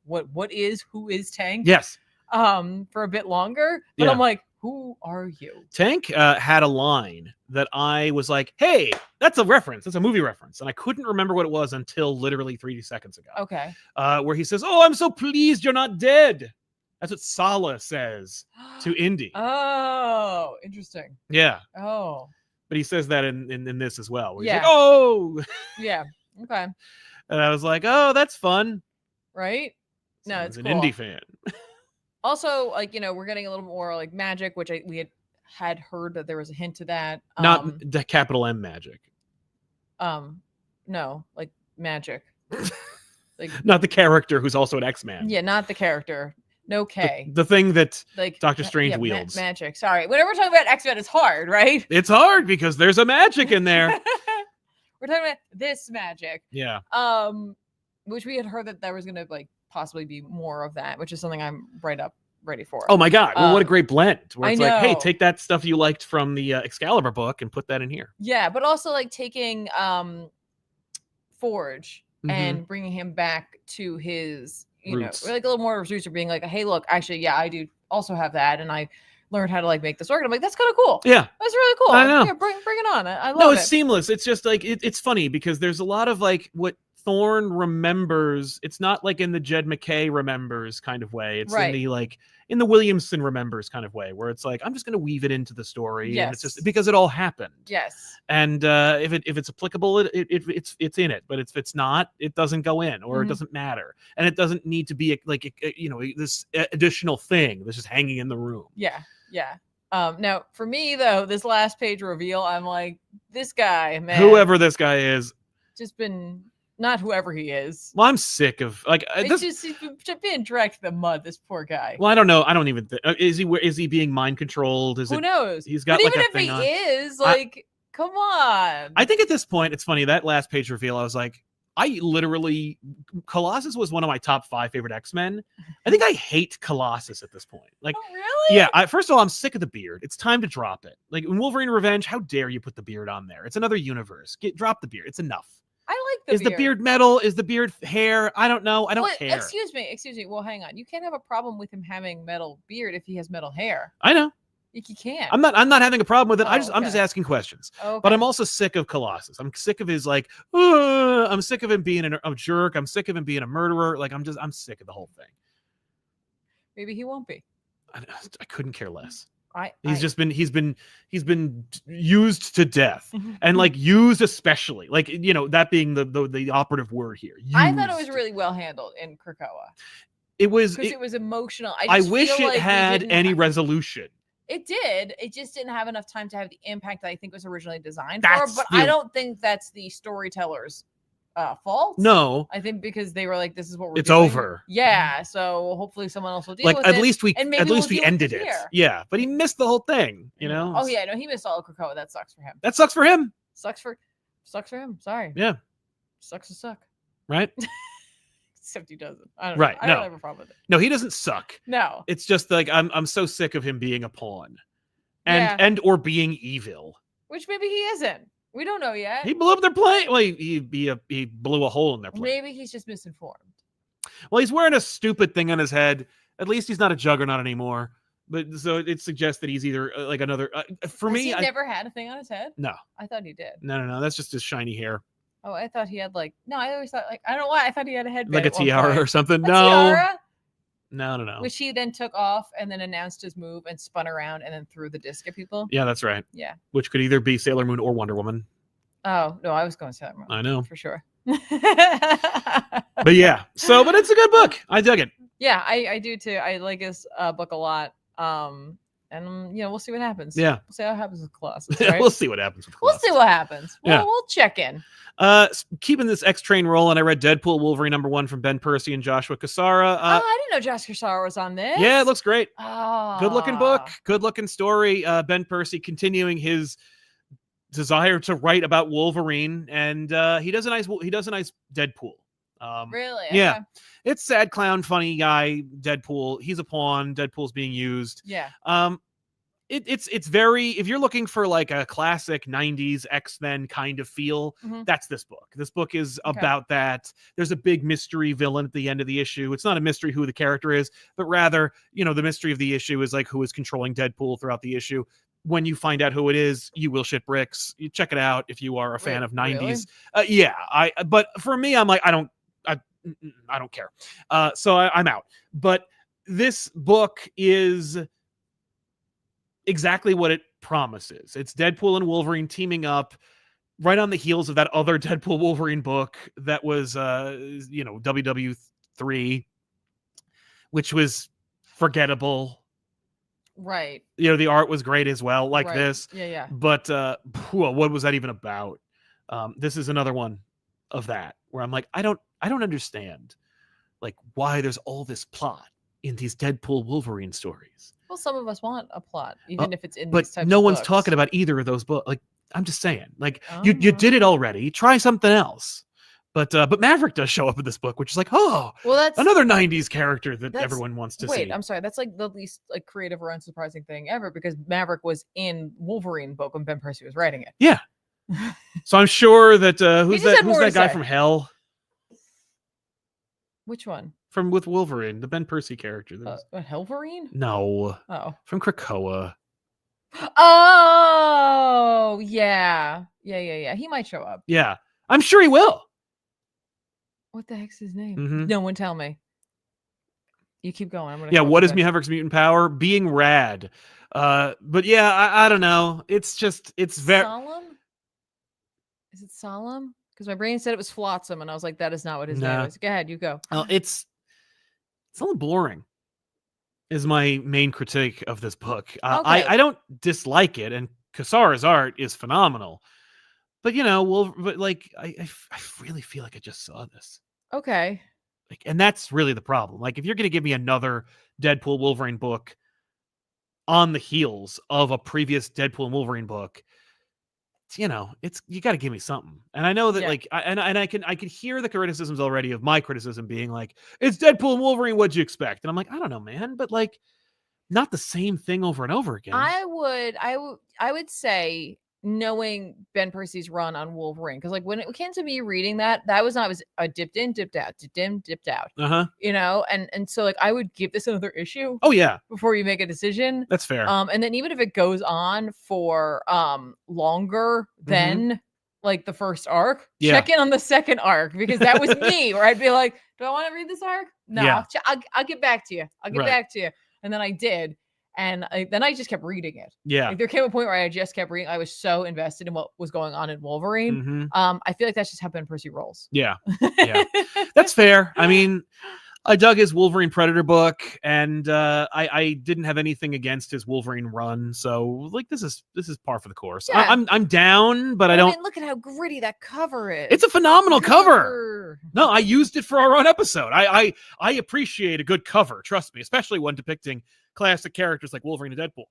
[SPEAKER 2] Tank?
[SPEAKER 1] Yes.
[SPEAKER 2] For a bit longer. But I'm like, Who are you?
[SPEAKER 1] Tank had a line that I was like, hey, that's a reference. That's a movie reference. And I couldn't remember what it was until literally 3 seconds ago.
[SPEAKER 2] Okay.
[SPEAKER 1] Where he says, oh, I'm so pleased you're not dead. That's what Sala says to Indy.
[SPEAKER 2] Oh, interesting.
[SPEAKER 1] Yeah.
[SPEAKER 2] Oh.
[SPEAKER 1] But he says that in this as well. Where he's
[SPEAKER 2] Yeah.
[SPEAKER 1] like, oh.
[SPEAKER 2] Yeah. Okay.
[SPEAKER 1] And I was like, oh, that's fun.
[SPEAKER 2] Right? No,
[SPEAKER 1] So
[SPEAKER 2] it's
[SPEAKER 1] an
[SPEAKER 2] cool.
[SPEAKER 1] indie fan.
[SPEAKER 2] Also, like, we're getting a little more like magic, which we had heard that there was a hint to that.
[SPEAKER 1] Not the capital M magic.
[SPEAKER 2] No, like magic. Like
[SPEAKER 1] not the character who's also an X-Man.
[SPEAKER 2] Yeah, not the character. No K.
[SPEAKER 1] The thing that
[SPEAKER 2] like
[SPEAKER 1] Doctor Strange wields.
[SPEAKER 2] Magic. Sorry. Whenever we're talking about X-Men, it's hard, right?
[SPEAKER 1] It's hard because there's a magic in there.
[SPEAKER 2] We're talking about this magic.
[SPEAKER 1] Yeah.
[SPEAKER 2] Which we had heard that there was gonna like possibly be more of that, which is something I'm ready for.
[SPEAKER 1] Oh my god. Well, what a great blend. Where it's like, hey,
[SPEAKER 2] know.
[SPEAKER 1] take that stuff you liked from the Excalibur book and put that in here.
[SPEAKER 2] Yeah, but also like taking Forge and bringing him back to his
[SPEAKER 1] roots.
[SPEAKER 2] Like a little more of his roots, of being like, hey, look, actually, yeah, I do also have that, and I learned how to like make this organ. I'm like, that's kind of cool.
[SPEAKER 1] Yeah,
[SPEAKER 2] that's really cool.
[SPEAKER 1] I know.
[SPEAKER 2] Yeah, bring it on. I love it.
[SPEAKER 1] No, it's seamless. It's just like it's funny because there's a lot of like what Thorne remembers. It's not like in the Jed McKay remembers kind of way. It's in the like in the Williamson remembers kind of way, where it's like I'm just going to weave it into the story,
[SPEAKER 2] yes.
[SPEAKER 1] and it's just because it all happened.
[SPEAKER 2] Yes.
[SPEAKER 1] And if it's applicable, it's in it. But if it's not, it doesn't go in, or it doesn't matter, and it doesn't need to be like this additional thing that's just hanging in the room.
[SPEAKER 2] Yeah. Yeah. Now for me though, this last page reveal, I'm like, this guy, man,
[SPEAKER 1] whoever this guy is,
[SPEAKER 2] just been. Not whoever he is.
[SPEAKER 1] Well, I'm sick of like
[SPEAKER 2] it's just he's being dragged to the mud. This poor guy.
[SPEAKER 1] Well, I don't know. I don't even think is he being mind controlled?
[SPEAKER 2] Who knows?
[SPEAKER 1] He's got
[SPEAKER 2] but
[SPEAKER 1] like
[SPEAKER 2] even
[SPEAKER 1] a
[SPEAKER 2] if
[SPEAKER 1] thing
[SPEAKER 2] he
[SPEAKER 1] on.
[SPEAKER 2] is, like, come on.
[SPEAKER 1] I think at this point, it's funny that last page reveal. I was like, I literally Colossus was one of my top 5 favorite X-Men. I think I hate Colossus at this point. Like,
[SPEAKER 2] oh, really?
[SPEAKER 1] Yeah. First of all, I'm sick of the beard. It's time to drop it. Like in Wolverine Revenge, how dare you put the beard on there? It's another universe. Drop the beard. It's enough.
[SPEAKER 2] I like the
[SPEAKER 1] beard. Is the beard metal? Is the beard hair? I don't know. I don't care.
[SPEAKER 2] Excuse me. Well, hang on. You can't have a problem with him having metal beard if he has metal hair.
[SPEAKER 1] I know.
[SPEAKER 2] Like you can't.
[SPEAKER 1] I'm not having a problem with it.
[SPEAKER 2] Oh,
[SPEAKER 1] I'm just asking questions.
[SPEAKER 2] Okay.
[SPEAKER 1] But I'm also sick of Colossus. I'm sick of his like. I'm sick of him being a jerk. I'm sick of him being a murderer. Like I'm sick of the whole thing.
[SPEAKER 2] Maybe he won't be.
[SPEAKER 1] I couldn't care less.
[SPEAKER 2] He's
[SPEAKER 1] been used to death and like used especially like that being the operative word here. Used.
[SPEAKER 2] I thought it was really well handled in Krakoa.
[SPEAKER 1] It was
[SPEAKER 2] emotional.
[SPEAKER 1] I wish it had any resolution.
[SPEAKER 2] It did. It just didn't have enough time to have the impact that I think was originally designed for. But I don't think that's the storyteller's fault.
[SPEAKER 1] No,
[SPEAKER 2] I think because they were like, this is what we're
[SPEAKER 1] doing.
[SPEAKER 2] Over. Yeah, so hopefully someone else will deal with it.
[SPEAKER 1] At least we ended it. Yeah, but he missed the whole thing,
[SPEAKER 2] Oh yeah, no, he missed all of Krakoa. That sucks for him.
[SPEAKER 1] Sucks for him.
[SPEAKER 2] Sorry.
[SPEAKER 1] Yeah.
[SPEAKER 2] Sucks to suck.
[SPEAKER 1] Right?
[SPEAKER 2] Except he doesn't. I don't
[SPEAKER 1] know.
[SPEAKER 2] I don't have a problem with it.
[SPEAKER 1] No, he doesn't suck.
[SPEAKER 2] No.
[SPEAKER 1] It's just like I'm so sick of him being a pawn. And or being evil.
[SPEAKER 2] Which maybe he isn't. We don't know yet.
[SPEAKER 1] He blew up their plane. Well, he blew a hole in their plane.
[SPEAKER 2] Maybe he's just misinformed.
[SPEAKER 1] Well, he's wearing a stupid thing on his head. At least he's not a juggernaut anymore. But so it suggests that he's either like another. For me,
[SPEAKER 2] he never had a thing on his head.
[SPEAKER 1] No,
[SPEAKER 2] I thought he did.
[SPEAKER 1] No. That's just his shiny hair.
[SPEAKER 2] Oh, I thought he had like. No, I always thought like I don't know why I thought he had a headband.
[SPEAKER 1] Like a tiara or something.
[SPEAKER 2] No. Tiara?
[SPEAKER 1] No.
[SPEAKER 2] Which he then took off and then announced his move and spun around and then threw the disc at people.
[SPEAKER 1] Yeah, that's right.
[SPEAKER 2] Yeah.
[SPEAKER 1] Which could either be Sailor Moon or Wonder Woman.
[SPEAKER 2] Oh, no, I was going Sailor Moon.
[SPEAKER 1] I know.
[SPEAKER 2] For sure.
[SPEAKER 1] But yeah. But it's a good book. I dug it.
[SPEAKER 2] Yeah, I do too. I like this book a lot. And we'll see what happens.
[SPEAKER 1] Yeah.
[SPEAKER 2] We'll see how it happens with Colossus. Right?
[SPEAKER 1] We'll see what happens with Colossus.
[SPEAKER 2] We'll see what happens. We'll check in.
[SPEAKER 1] Keeping this X train rolling, I read Deadpool Wolverine #1 from Ben Percy and Joshua Cassara.
[SPEAKER 2] I didn't know Josh Cassara was on this.
[SPEAKER 1] Yeah, it looks great.
[SPEAKER 2] Oh.
[SPEAKER 1] Good looking book, good looking story. Ben Percy continuing his desire to write about Wolverine, and he does a nice Deadpool.
[SPEAKER 2] Really?
[SPEAKER 1] Yeah.
[SPEAKER 2] Okay.
[SPEAKER 1] It's sad clown, funny guy, Deadpool. He's a pawn. Deadpool's being used.
[SPEAKER 2] Yeah.
[SPEAKER 1] it's very, if you're looking for like a classic 90s X-Men kind of feel, that's this book. This book is about that. There's a big mystery villain at the end of the issue. It's not a mystery who the character is, but rather, you know, the mystery of the issue is like who is controlling Deadpool throughout the issue. When you find out who it is, you will shit bricks. You check it out if you are a fan of 90s. Really? Yeah, but for me, I'm like, I don't care. So I'm out. But this book is exactly what it promises. It's Deadpool and Wolverine teaming up right on the heels of that other Deadpool Wolverine book that was WW3, which was forgettable.
[SPEAKER 2] Right.
[SPEAKER 1] You know, the art was great as well, like this.
[SPEAKER 2] Yeah.
[SPEAKER 1] But what was that even about? This is another one of that where I'm like, I don't understand like why there's all this plot in these Deadpool Wolverine stories.
[SPEAKER 2] Well, some of us want a plot, even if it's in
[SPEAKER 1] but
[SPEAKER 2] these types
[SPEAKER 1] no
[SPEAKER 2] of
[SPEAKER 1] one's
[SPEAKER 2] books.
[SPEAKER 1] talking about either of those books. Like, I'm just saying, like, you did it already. Try something else. But Maverick does show up in this book, which is like, well, that's another 90s character that everyone wants to see.
[SPEAKER 2] Wait, I'm sorry. That's like the least like creative or unsurprising thing ever, because Maverick was in Wolverine book when Ben Percy was writing it.
[SPEAKER 1] Yeah. So I'm sure that who's that guy from Hell?
[SPEAKER 2] Which one?
[SPEAKER 1] From with Wolverine, the Ben Percy character.
[SPEAKER 2] Helverine?
[SPEAKER 1] No.
[SPEAKER 2] Oh.
[SPEAKER 1] From Krakoa.
[SPEAKER 2] Oh, yeah. He might show up.
[SPEAKER 1] Yeah. I'm sure he will.
[SPEAKER 2] What the heck's his name? No one tell me. You keep going.
[SPEAKER 1] What is Maverick's mutant power? Being rad. But yeah, I don't know. It's very
[SPEAKER 2] solemn. Is it solemn? Because my brain said it was flotsam, and I was like, that is not what his name is. Go ahead, you go.
[SPEAKER 1] It's a little boring, is my main critique of this book. I don't dislike it, and Cassara's art is phenomenal. But I really feel like I just saw this.
[SPEAKER 2] Okay.
[SPEAKER 1] And that's really the problem. Like, if you're going to give me another Deadpool Wolverine book on the heels of a previous Deadpool and Wolverine book, you got to give me something. And I know that I can hear the criticisms already of my criticism being like, it's Deadpool and Wolverine, what'd you expect? And I'm like, I don't know, man, but like, not the same thing over and over again.
[SPEAKER 2] I would say, knowing Ben Percy's run on Wolverine, because like when it came to me reading that was not, I was dipped in, dipped out, dipped in, dipped out. And so like I would give this another issue.
[SPEAKER 1] Oh yeah,
[SPEAKER 2] before you make a decision.
[SPEAKER 1] That's fair.
[SPEAKER 2] And then even if it goes on for longer than like the first arc, check in on the second arc, because that was me where I'd be like, do I want to read this arc? No, I'll get back to you. I'll get back to you. And then I did. And then I just kept reading it. Yeah. Like, there came a point where I just kept reading. I was so invested in what was going on in Wolverine. I feel like that's just how Ben Percy rolls. Yeah.
[SPEAKER 1] That's fair. I mean, I dug his Wolverine Predator book, and I didn't have anything against his Wolverine run. So like, this is par for the course. Yeah. I'm down, but I don't.
[SPEAKER 2] Look at how gritty that cover is.
[SPEAKER 1] It's a phenomenal cover. No, I used it for our own episode. I appreciate a good cover. Trust me, especially one depicting classic characters like Wolverine and Deadpool.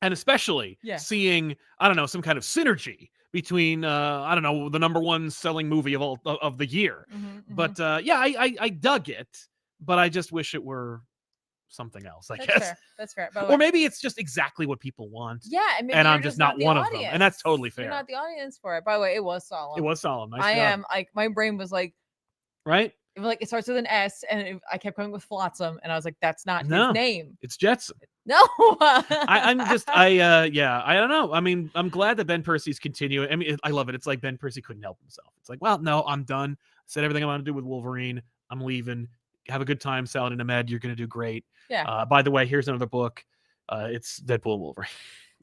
[SPEAKER 1] And especially seeing, I don't know, some kind of synergy between, I don't know, the #1 selling movie of the year. But I dug it, but I just wish it were something else, I guess.
[SPEAKER 2] Fair. That's fair.
[SPEAKER 1] Or maybe it's just exactly what people want.
[SPEAKER 2] Yeah,
[SPEAKER 1] and I'm just not one of them. And that's totally fair.
[SPEAKER 2] You're not the audience for it. By the way, it was solemn.
[SPEAKER 1] It was solemn. Nice
[SPEAKER 2] I
[SPEAKER 1] job.
[SPEAKER 2] am, like, my brain was like,
[SPEAKER 1] right?
[SPEAKER 2] Like, it starts with an S, and I kept going with Flotsam, and I was like, that's not his name.
[SPEAKER 1] It's Jetson.
[SPEAKER 2] No.
[SPEAKER 1] I don't know. I mean, I'm glad that Ben Percy's continuing. I mean, I love it. It's like Ben Percy couldn't help himself. It's like, well, no, I'm done. I said everything I want to do with Wolverine. I'm leaving. Have a good time, Saladin Ahmed. You're going to do great. Yeah. By the way, here's another book. It's Deadpool and Wolverine.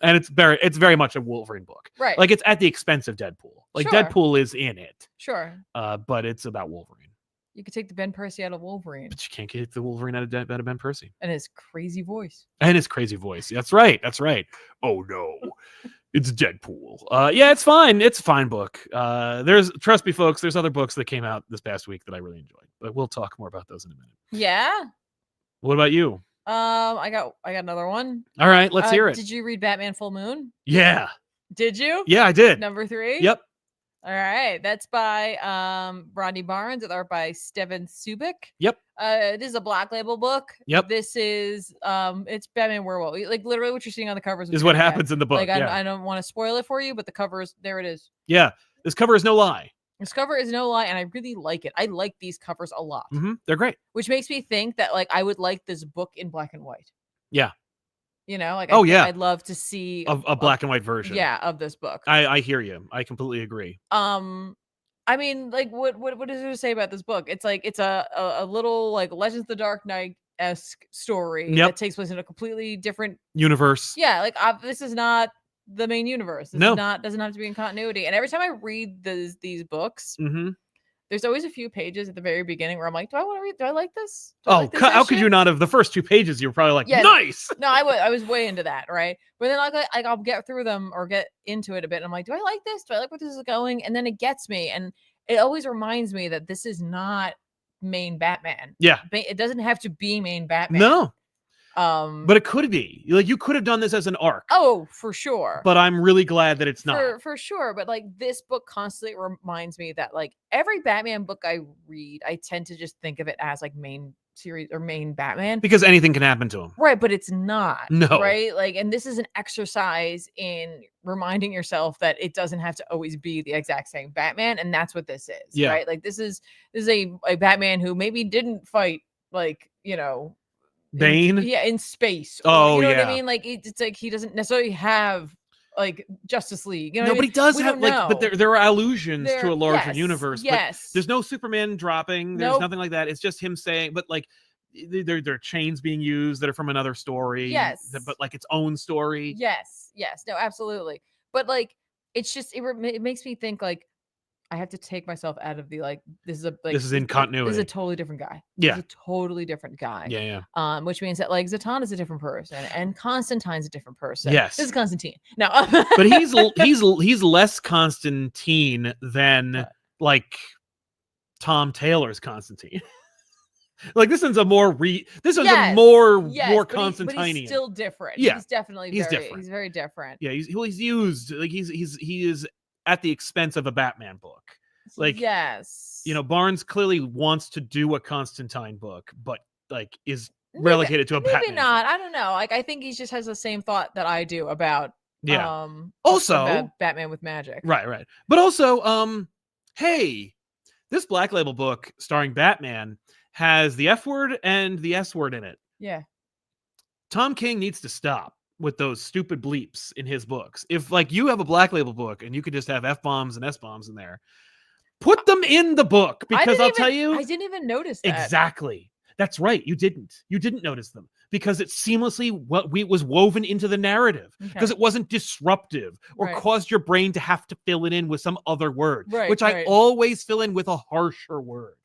[SPEAKER 1] And it's very much a Wolverine book. Right. Like, it's at the expense of Deadpool. Like, Deadpool is in it. Sure. But it's about Wolverine.
[SPEAKER 2] You could take the Ben Percy out of Wolverine.
[SPEAKER 1] But you can't get the Wolverine out of Ben Percy.
[SPEAKER 2] And his crazy voice.
[SPEAKER 1] That's right. Oh, no. It's Deadpool. Yeah, it's fine. It's a fine book. Trust me, folks, there's other books that came out this past week that I really enjoyed. But we'll talk more about those in a minute.
[SPEAKER 2] Yeah?
[SPEAKER 1] What about you?
[SPEAKER 2] I got another one.
[SPEAKER 1] All right, let's hear it.
[SPEAKER 2] Did you read Batman Full Moon?
[SPEAKER 1] Yeah.
[SPEAKER 2] Did you?
[SPEAKER 1] Yeah, I did.
[SPEAKER 2] #3?
[SPEAKER 1] Yep.
[SPEAKER 2] All right, that's by Rodney Barnes, art by Steven Subic.
[SPEAKER 1] Yep.
[SPEAKER 2] this is a Black Label book.
[SPEAKER 1] Yep.
[SPEAKER 2] This is it's Batman Werewolf. Like literally what you're seeing on the covers
[SPEAKER 1] is what happens in the book.
[SPEAKER 2] Like I don't want to spoil it for you, but the cover is there. It is.
[SPEAKER 1] Yeah, this cover is no lie.
[SPEAKER 2] This cover is no lie, and I really like it. I like these covers a lot.
[SPEAKER 1] They're great.
[SPEAKER 2] Which makes me think that like I would like this book in black and white.
[SPEAKER 1] Yeah.
[SPEAKER 2] You know, like I'd love to see
[SPEAKER 1] a black and white version.
[SPEAKER 2] Yeah, of this book.
[SPEAKER 1] I hear you. I completely agree.
[SPEAKER 2] I mean, like, what is there to say about this book? It's like it's a little like Legends of the Dark Knight-esque story that takes place in a completely different
[SPEAKER 1] universe.
[SPEAKER 2] Yeah, like this is not the main universe. This doesn't have to be in continuity. And every time I read these books, there's always a few pages at the very beginning where I'm like, do I want to read? Do I like this?
[SPEAKER 1] How could you not have? The first 2 pages, you were probably like, nice.
[SPEAKER 2] No, I was way into that, right? But then I'll get through them or get into it a bit. And I'm like, do I like this? Do I like where this is going? And then it gets me, and it always reminds me that this is not main Batman.
[SPEAKER 1] Yeah,
[SPEAKER 2] it doesn't have to be main Batman.
[SPEAKER 1] No. But it could be. Like, you could have done this as an arc.
[SPEAKER 2] Oh, for sure.
[SPEAKER 1] But I'm really glad that it's not.
[SPEAKER 2] For sure. But like this book constantly reminds me that like every Batman book I read, I tend to just think of it as like main series or main Batman.
[SPEAKER 1] Because anything can happen to him.
[SPEAKER 2] Right, but it's not.
[SPEAKER 1] No.
[SPEAKER 2] Right? Like, and this is an exercise in reminding yourself that it doesn't have to always be the exact same Batman. And that's what this is.
[SPEAKER 1] Yeah.
[SPEAKER 2] Right? Like this is a Batman who maybe didn't fight like, you know,
[SPEAKER 1] Bane?
[SPEAKER 2] in space.
[SPEAKER 1] Oh,
[SPEAKER 2] you know what I mean? Like it's like he doesn't necessarily have like Justice League. You know
[SPEAKER 1] no,
[SPEAKER 2] what
[SPEAKER 1] but
[SPEAKER 2] I mean?
[SPEAKER 1] he does
[SPEAKER 2] We
[SPEAKER 1] have
[SPEAKER 2] don't
[SPEAKER 1] like,
[SPEAKER 2] know.
[SPEAKER 1] but there are allusions to a larger
[SPEAKER 2] yes,
[SPEAKER 1] universe.
[SPEAKER 2] Yes.
[SPEAKER 1] But there's no Superman dropping. There's nothing like that. It's just him saying, but like there are chains being used that are from another story.
[SPEAKER 2] Yes.
[SPEAKER 1] But like its own story.
[SPEAKER 2] Yes. No, absolutely. But like it's just it makes me think like I have to take myself out of the like this is in continuity. This is a totally different guy.
[SPEAKER 1] Yeah,
[SPEAKER 2] this is a totally different guy.
[SPEAKER 1] Yeah.
[SPEAKER 2] Which means that like Zatanna is a different person and Constantine's a different person.
[SPEAKER 1] Yes,
[SPEAKER 2] this is Constantine. No,
[SPEAKER 1] but he's less Constantine than like Tom Taylor's Constantine. Like this one's a more more Constantine.
[SPEAKER 2] He's still different.
[SPEAKER 1] Yeah,
[SPEAKER 2] he's definitely different. He's very different.
[SPEAKER 1] Yeah, he's used like he is at the expense of a Batman book. Like,
[SPEAKER 2] yes,
[SPEAKER 1] you know, Barnes clearly wants to do a Constantine book, but like is relegated to a Batman.
[SPEAKER 2] Maybe not. I don't know. Like, I think he just has the same thought that I do about
[SPEAKER 1] also
[SPEAKER 2] about Batman with magic.
[SPEAKER 1] Right. But also, hey, this Black Label book starring Batman has the F word and the S word in it.
[SPEAKER 2] Yeah.
[SPEAKER 1] Tom King needs to stop with those stupid bleeps in his books. If like you have a Black Label book and you could just have F-bombs and S-bombs in there, put them in the book, because I'll tell you,
[SPEAKER 2] I didn't even notice that.
[SPEAKER 1] Exactly. That's right. You didn't notice them because it seamlessly was woven into the narrative, because it wasn't disruptive or caused your brain to have to fill it in with some other word, which I always fill in with a harsher word.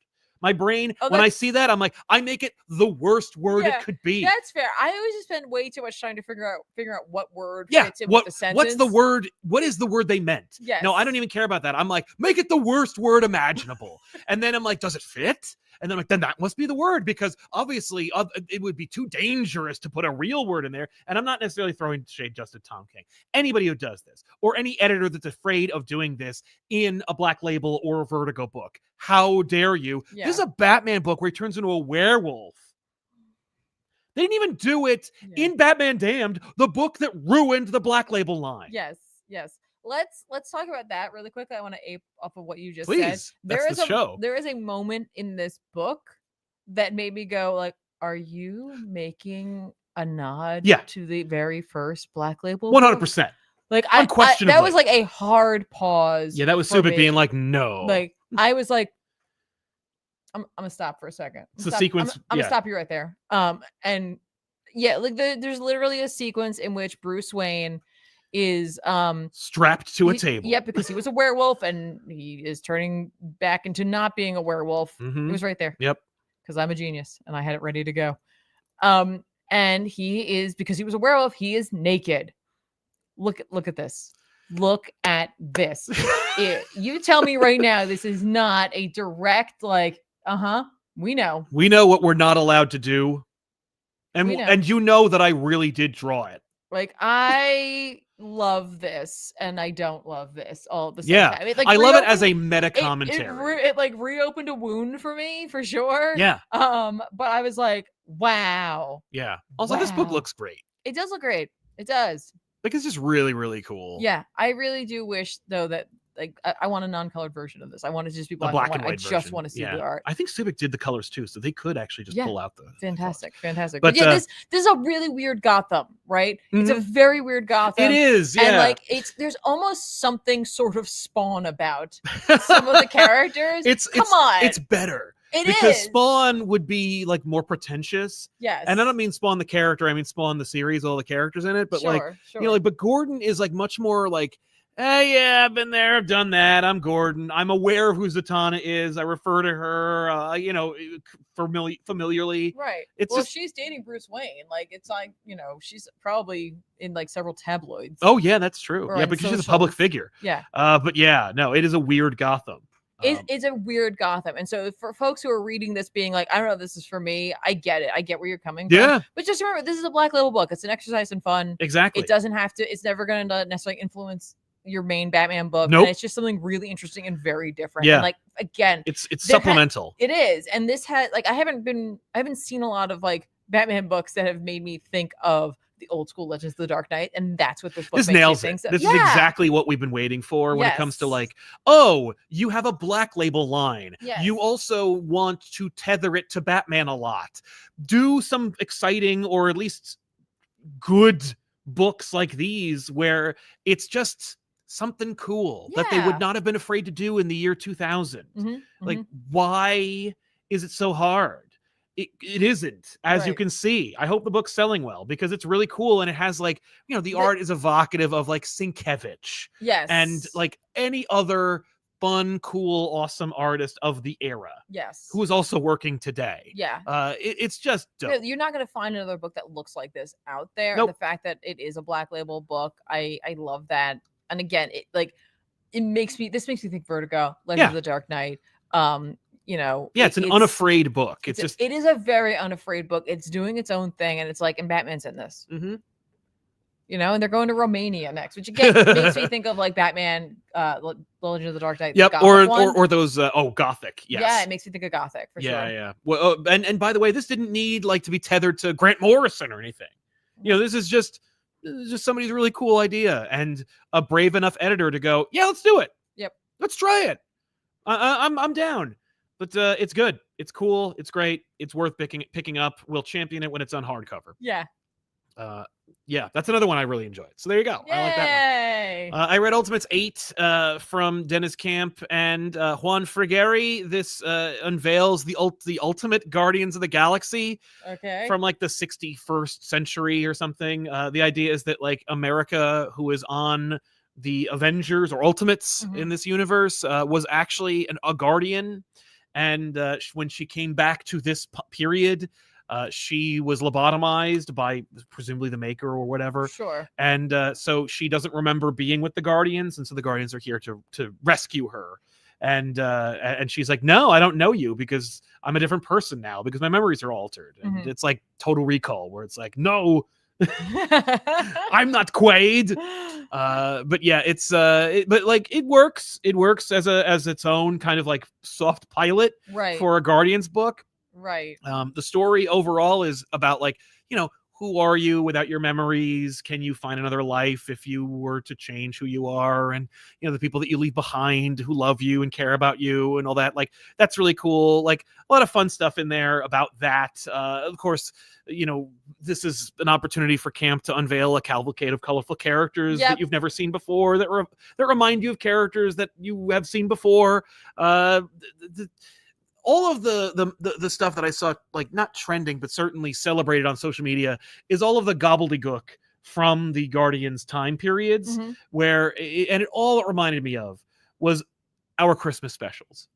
[SPEAKER 1] My brain, when I see that, I'm like, I make it the worst word it could be.
[SPEAKER 2] That's fair. I always just spend way too much time to figure out what word fits in with the sentence.
[SPEAKER 1] What's the word? What is the word they meant?
[SPEAKER 2] Yes.
[SPEAKER 1] No, I don't even care about that. I'm like, make it the worst word imaginable. And then I'm like, does it fit? And then I'm like, then that must be the word, because obviously it would be too dangerous to put a real word in there. And I'm not necessarily throwing shade just at Tom King. Anybody who does this, or any editor that's afraid of doing this in a Black Label or a Vertigo book, how dare you? Yeah. This is a Batman book where he turns into a werewolf. They didn't even do it in Batman Damned, the book that ruined the Black Label line.
[SPEAKER 2] Yes. Let's talk about that really quickly. I want to ape off of what you just
[SPEAKER 1] said.
[SPEAKER 2] There is a moment in this book that made me go like, are you making a nod to the very first Black Label
[SPEAKER 1] 100%.
[SPEAKER 2] Like unquestionably. That was like a hard pause.
[SPEAKER 1] Yeah, that was Subic being like, no.
[SPEAKER 2] Like I was like, I'm gonna stop for a second.
[SPEAKER 1] It's a sequence.
[SPEAKER 2] I'm gonna stop you right there. And yeah, like there's literally a sequence in which Bruce Wayne is
[SPEAKER 1] strapped to a table.
[SPEAKER 2] Yeah, because he was a werewolf and he is turning back into not being a werewolf. It was right there.
[SPEAKER 1] Yep.
[SPEAKER 2] Because I'm a genius and I had it ready to go. And he is, because he was a werewolf, he is naked. Look at this. Look at this. You tell me right now this is not a direct like, we know.
[SPEAKER 1] We know what we're not allowed to do. And you know that I really did draw it.
[SPEAKER 2] Like I love this and I don't love this all at the same
[SPEAKER 1] Yeah.
[SPEAKER 2] time. It, like,
[SPEAKER 1] I love it as a meta
[SPEAKER 2] it
[SPEAKER 1] commentary.
[SPEAKER 2] it like reopened a wound for me for sure.
[SPEAKER 1] Yeah.
[SPEAKER 2] But I was like, wow.
[SPEAKER 1] Yeah. Also, this book
[SPEAKER 2] Wow.
[SPEAKER 1] looks great.
[SPEAKER 2] It does look great. It does.
[SPEAKER 1] Like, it's just really, really cool.
[SPEAKER 2] Yeah, I really do wish though that like I want a non-colored version of this. I want it to just be black,
[SPEAKER 1] black and
[SPEAKER 2] and white.
[SPEAKER 1] white
[SPEAKER 2] I just
[SPEAKER 1] version.
[SPEAKER 2] want to see
[SPEAKER 1] Yeah.
[SPEAKER 2] the art.
[SPEAKER 1] I think Subic did the colors too, so they could actually just pull out the
[SPEAKER 2] fantastic.
[SPEAKER 1] But
[SPEAKER 2] yeah, this is a really weird Gotham, right? It's a very weird Gotham.
[SPEAKER 1] It is, yeah.
[SPEAKER 2] And like there's almost something sort of Spawn about some of the characters. Come on,
[SPEAKER 1] it's better.
[SPEAKER 2] Because
[SPEAKER 1] Spawn would be like more pretentious.
[SPEAKER 2] Yes.
[SPEAKER 1] And I don't mean Spawn the character, I mean Spawn the series, all the characters in it. But you know, like, but Gordon is like much more like, hey, yeah, I've been there, I've done that. I'm Gordon. I'm aware of who Zatanna is. I refer to her, you know, familiarly.
[SPEAKER 2] Right.
[SPEAKER 1] It's
[SPEAKER 2] just, she's dating Bruce Wayne. Like, it's like, you know, she's probably in like several tabloids.
[SPEAKER 1] Oh yeah, that's true. Yeah, because she's a public figure.
[SPEAKER 2] Yeah.
[SPEAKER 1] But yeah, no, it is a weird Gotham.
[SPEAKER 2] It's a weird Gotham. And so for folks who are reading this being like, I don't know if this is for me, I get it. I get where you're coming from.
[SPEAKER 1] Yeah.
[SPEAKER 2] But just remember, this is a Black Label book. It's an exercise in fun.
[SPEAKER 1] Exactly.
[SPEAKER 2] It doesn't have to, it's never going to necessarily influence your main Batman book.
[SPEAKER 1] Nope.
[SPEAKER 2] And it's just something really interesting and very different.
[SPEAKER 1] Yeah.
[SPEAKER 2] And like, again,
[SPEAKER 1] it's supplemental.
[SPEAKER 2] It is. And this had like, I haven't seen a lot of like Batman books that have made me think of the old school Legends of the Dark Knight, and that's what this book makes
[SPEAKER 1] nails
[SPEAKER 2] me
[SPEAKER 1] it.
[SPEAKER 2] think.
[SPEAKER 1] This is exactly what we've been waiting for when it comes to like, oh, you have a Black Label line.
[SPEAKER 2] Yes.
[SPEAKER 1] You also want to tether it to Batman a lot. Do some exciting or at least good books like these where it's just something cool that they would not have been afraid to do in the year 2000. Like, why is it so hard? It isn't, as you can see. I hope the book's selling well because it's really cool and it has like, you know, the art is evocative of like Sienkiewicz.
[SPEAKER 2] Yes.
[SPEAKER 1] And like any other fun, cool, awesome artist of the era.
[SPEAKER 2] Yes.
[SPEAKER 1] Who is also working today.
[SPEAKER 2] Yeah.
[SPEAKER 1] It's just dope.
[SPEAKER 2] You're not going to find another book that looks like this out there.
[SPEAKER 1] Nope.
[SPEAKER 2] The fact that it is a Black Label book, I love that. And again, this makes me think Vertigo, Legends of the Dark Knight. You know,
[SPEAKER 1] it's an unafraid book. It
[SPEAKER 2] is a very unafraid book. It's doing its own thing, and it's like, and Batman's in this. You know, and they're going to Romania next, which again makes me think of like Batman, Legends of the Dark Knight.
[SPEAKER 1] Yep, or those Gothic. Yes.
[SPEAKER 2] Yeah, it makes me think of Gothic for sure.
[SPEAKER 1] Yeah. Well, and by the way, this didn't need like to be tethered to Grant Morrison or anything. You know, this is just somebody's really cool idea and a brave enough editor to go, yeah, let's do it.
[SPEAKER 2] Yep,
[SPEAKER 1] let's try it. I'm down. But it's good. It's cool. It's great. It's worth picking up. We'll champion it when it's on hardcover.
[SPEAKER 2] Yeah.
[SPEAKER 1] Yeah, that's another one I really enjoyed. So there you go.
[SPEAKER 2] Yay!
[SPEAKER 1] I like that one. I read Ultimates 8 from Dennis Camp and Juan Frigeri. This unveils the ultimate Guardians of the Galaxy.
[SPEAKER 2] Okay.
[SPEAKER 1] From like the 61st century or something. The idea is that like America, who is on the Avengers or Ultimates in this universe, was actually a Guardian. And when she came back to this period, she was lobotomized by presumably the Maker or whatever.
[SPEAKER 2] Sure.
[SPEAKER 1] And so she doesn't remember being with the Guardians, and so the Guardians are here to rescue her. And she's like, no, I don't know you because I'm a different person now because my memories are altered. And it's like Total Recall, where it's like, no, I'm not Quaid. But yeah, it's but like it works. It works as its own kind of like soft pilot for a Guardians book.
[SPEAKER 2] Right.
[SPEAKER 1] The story overall is about like, you know, who are you without your memories? Can you find another life if you were to change who you are? And, you know, the people that you leave behind who love you and care about you and all that. Like, that's really cool. Like, a lot of fun stuff in there about that. Of course, you know, this is an opportunity for Camp to unveil a cavalcade of colorful characters that you've never seen before, that remind you of characters that you have seen before. All of the stuff that I saw, like not trending, but certainly celebrated on social media, is all of the gobbledygook from the Guardians time periods, where all it reminded me of was our Christmas specials,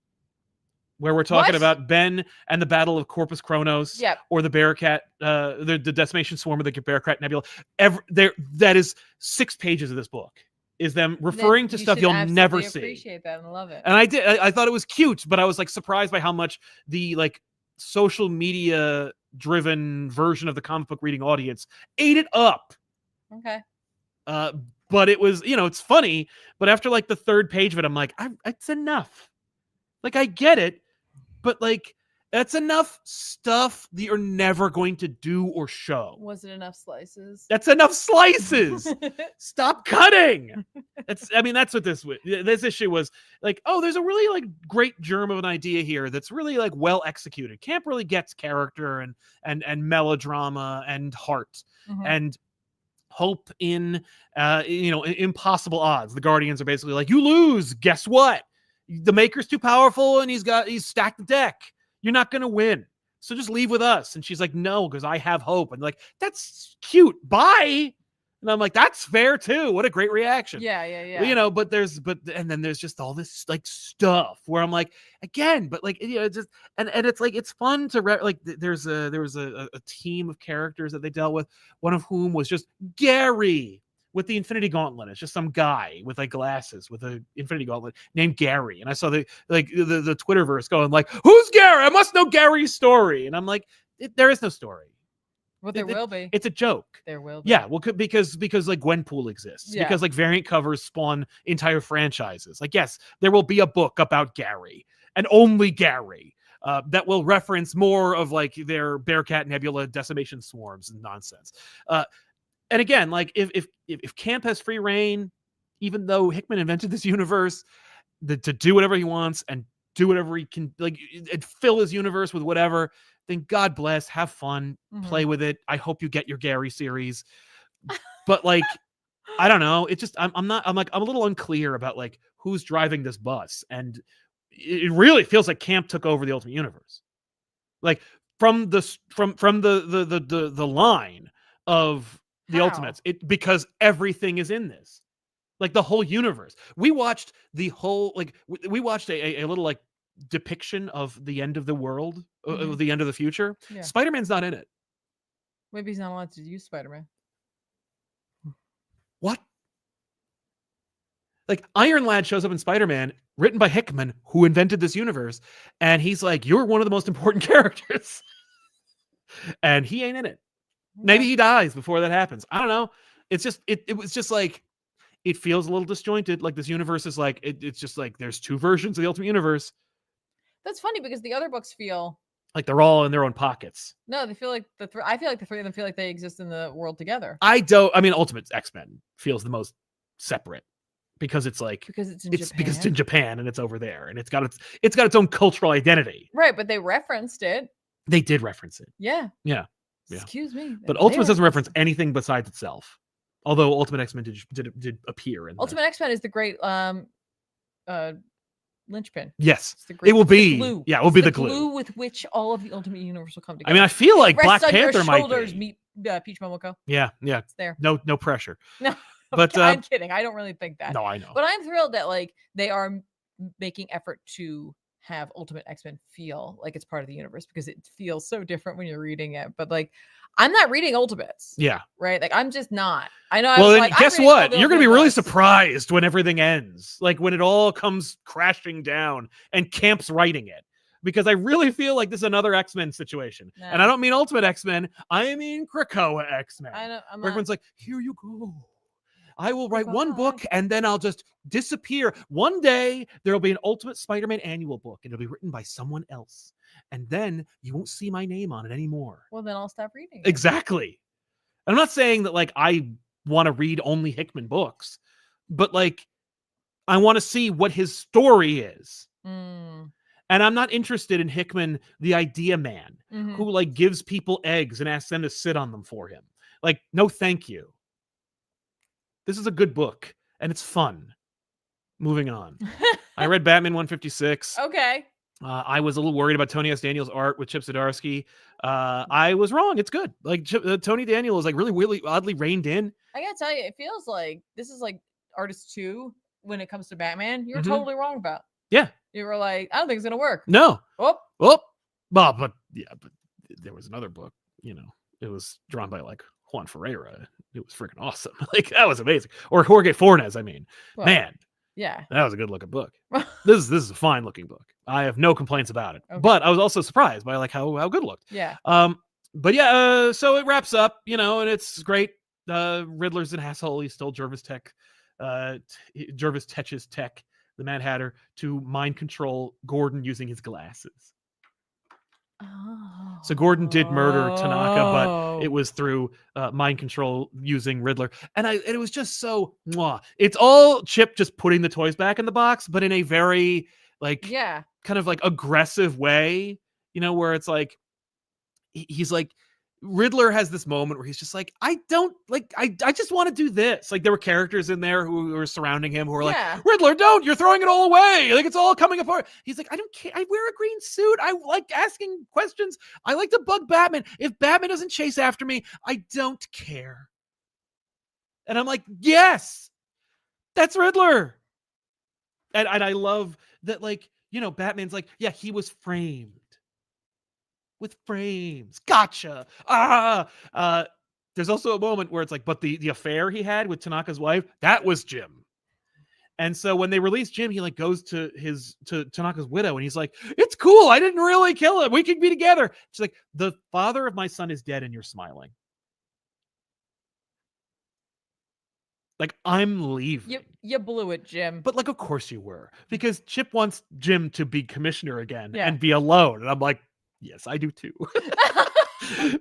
[SPEAKER 1] where we're talking about Ben and the Battle of Corpus Chronos, or the Bearcat, the Decimation Swarm of the Bearcat Nebula. That is 6 pages of this book. Is them referring to stuff you'll never see.
[SPEAKER 2] Appreciate that and love it.
[SPEAKER 1] And I thought it was cute, but I was like surprised by how much the like social media driven version of the comic book reading audience ate it up.
[SPEAKER 2] Okay.
[SPEAKER 1] but it was, it's funny. But after like the third page of it, I'm like, it's enough. Like, I get it, but like, that's enough stuff that you're never going to do or show.
[SPEAKER 2] Was it enough slices?
[SPEAKER 1] That's enough slices. Stop cutting. That's what this issue was like. Oh, there's a really like great germ of an idea here that's really like well executed. Camp really gets character and melodrama and heart and hope in impossible odds. The Guardians are basically like, you lose. Guess what? The Maker's too powerful and he's stacked the deck. You're not going to win. So just leave with us. And she's like, no, because I have hope. And like, that's cute. Bye. And I'm like, that's fair too. What a great reaction.
[SPEAKER 2] Yeah.
[SPEAKER 1] But then there's just all this like stuff where I'm like, again, but like, it's just, and it's like, it's fun to there was a team of characters that they dealt with, one of whom was just Gary with the Infinity Gauntlet. It's just some guy with like glasses with an Infinity Gauntlet named Gary. And I saw the Twitterverse going like, who's Gary? I must know Gary's story. And I'm like, there is no story.
[SPEAKER 2] Well, there will be.
[SPEAKER 1] It's a joke.
[SPEAKER 2] There will be.
[SPEAKER 1] Yeah, well, because like Gwenpool exists. Yeah. Because like variant covers spawn entire franchises. Like, yes, there will be a book about Gary and only Gary. That will reference more of like their Bearcat Nebula decimation swarms and nonsense. And again, like if Camp has free reign, even though Hickman invented this universe, to do whatever he wants and do whatever he can, like, and fill his universe with whatever, then God bless, have fun, play with it. I hope you get your Gary series. But like, I don't know. It's just I'm a little unclear about like who's driving this bus, and it really feels like Camp took over the Ultimate Universe, like from the line of the Ultimates, because everything is in this, like the whole universe. We watched the whole, like we watched a little like depiction of the end of the world, of the end of the future. Yeah. Spider-Man's not in it.
[SPEAKER 2] Maybe he's not allowed to use Spider-Man.
[SPEAKER 1] What? Like Iron Lad shows up in Spider-Man, written by Hickman, who invented this universe, and he's like, you're one of the most important characters. And he ain't in it. Maybe he dies before that happens. I don't know. It's just it was just like, it feels a little disjointed. Like this universe is like it's just like there's two versions of the Ultimate Universe.
[SPEAKER 2] That's funny because the other books feel
[SPEAKER 1] like they're all in their own pockets.
[SPEAKER 2] No, they feel like I feel like the three of them feel like they exist in the world together.
[SPEAKER 1] Ultimate X-Men feels the most separate because it's like
[SPEAKER 2] because it's
[SPEAKER 1] in Japan and it's over there and it's got its own cultural identity.
[SPEAKER 2] Right, but they referenced it.
[SPEAKER 1] They did reference it.
[SPEAKER 2] Yeah.
[SPEAKER 1] Excuse me. But Ultimate doesn't reference anything besides itself. Although Ultimate X-Men did appear in
[SPEAKER 2] Ultimate X-Men is the great linchpin.
[SPEAKER 1] Yes. It will be.
[SPEAKER 2] Glue.
[SPEAKER 1] Yeah, it will be the glue
[SPEAKER 2] with which all of the Ultimate Universe will come together.
[SPEAKER 1] I mean, I feel like Black Panther might be.
[SPEAKER 2] Meet Peach Momoko.
[SPEAKER 1] Yeah.
[SPEAKER 2] It's there.
[SPEAKER 1] No pressure.
[SPEAKER 2] No.
[SPEAKER 1] But
[SPEAKER 2] I'm kidding. I don't really think that.
[SPEAKER 1] No, I know.
[SPEAKER 2] But I'm thrilled that like they are making effort to have Ultimate X-Men feel like it's part of the universe, because it feels so different when you're reading it. But like, I'm not reading Ultimates.
[SPEAKER 1] Yeah.
[SPEAKER 2] Right. Like, I'm just not. I know.
[SPEAKER 1] Well, then guess what? You're going to be really surprised when everything ends. Like when it all comes crashing down and Camp's writing it. Because I really feel like this is another X-Men situation. No. And I don't mean Ultimate X-Men. I mean Krakoa X-Men. I know. Everyone's like, here you go. I will write one book and then I'll just disappear. One day there will be an Ultimate Spider-Man annual book and it'll be written by someone else. And then you won't see my name on it anymore.
[SPEAKER 2] Well, then I'll stop reading.
[SPEAKER 1] Exactly. I'm not saying that like I want to read only Hickman books, but like I want to see what his story is. And I'm not interested in Hickman, the idea man, who like gives people eggs and asks them to sit on them for him. Like, no, thank you. This is a good book, and it's fun. Moving on. I read Batman 156.
[SPEAKER 2] Okay.
[SPEAKER 1] I was a little worried about Tony S. Daniels' art with Chip Zdarsky. I was wrong. It's good. Like Tony Daniel is like really oddly reined in.
[SPEAKER 2] I gotta tell you, it feels like this is like artist 2 when it comes to Batman. You're totally wrong about.
[SPEAKER 1] Yeah.
[SPEAKER 2] You were like, I don't think it's gonna work.
[SPEAKER 1] No.
[SPEAKER 2] Well,
[SPEAKER 1] but there was another book. You know, it was drawn by like Juan Ferreira. It was freaking awesome. Like that was amazing. Or Jorge Fornes. I mean, man.
[SPEAKER 2] Yeah,
[SPEAKER 1] that was a good looking book. This is a fine looking book. I have no complaints about it. Okay. But I was also surprised by like how good it looked.
[SPEAKER 2] Yeah.
[SPEAKER 1] But yeah. So it wraps up. You know, and it's great Riddler's an asshole. He stole Jervis Tech's tech, the Mad Hatter, to mind control Gordon using his glasses. So Gordon did murder Tanaka, but it was through mind control using Riddler. And it was just so mwah. It's all Chip just putting the toys back in the box, but in a very kind of like aggressive way, where it's like he's like, Riddler has this moment where he's just like, I just want to do this. Like there were characters in there who were surrounding him who were like, Riddler, don't, you're throwing it all away. Like it's all coming apart. He's like, I don't care. I wear a green suit. I like asking questions. I like to bug Batman. If Batman doesn't chase after me, I don't care. And I'm like, yes, that's Riddler. And I love that, Batman's like, yeah, he was framed. With frames. Gotcha. There's also a moment where it's like, but the affair he had with Tanaka's wife, that was Jim. And so when they release Jim, he goes to Tanaka's widow and he's like, it's cool. I didn't really kill him. We can be together. She's like, the father of my son is dead and you're smiling. Like, I'm leaving.
[SPEAKER 2] You blew it, Jim.
[SPEAKER 1] But of course you were. Because Chip wants Jim to be commissioner again and be alone. And I'm like, yes, I do too.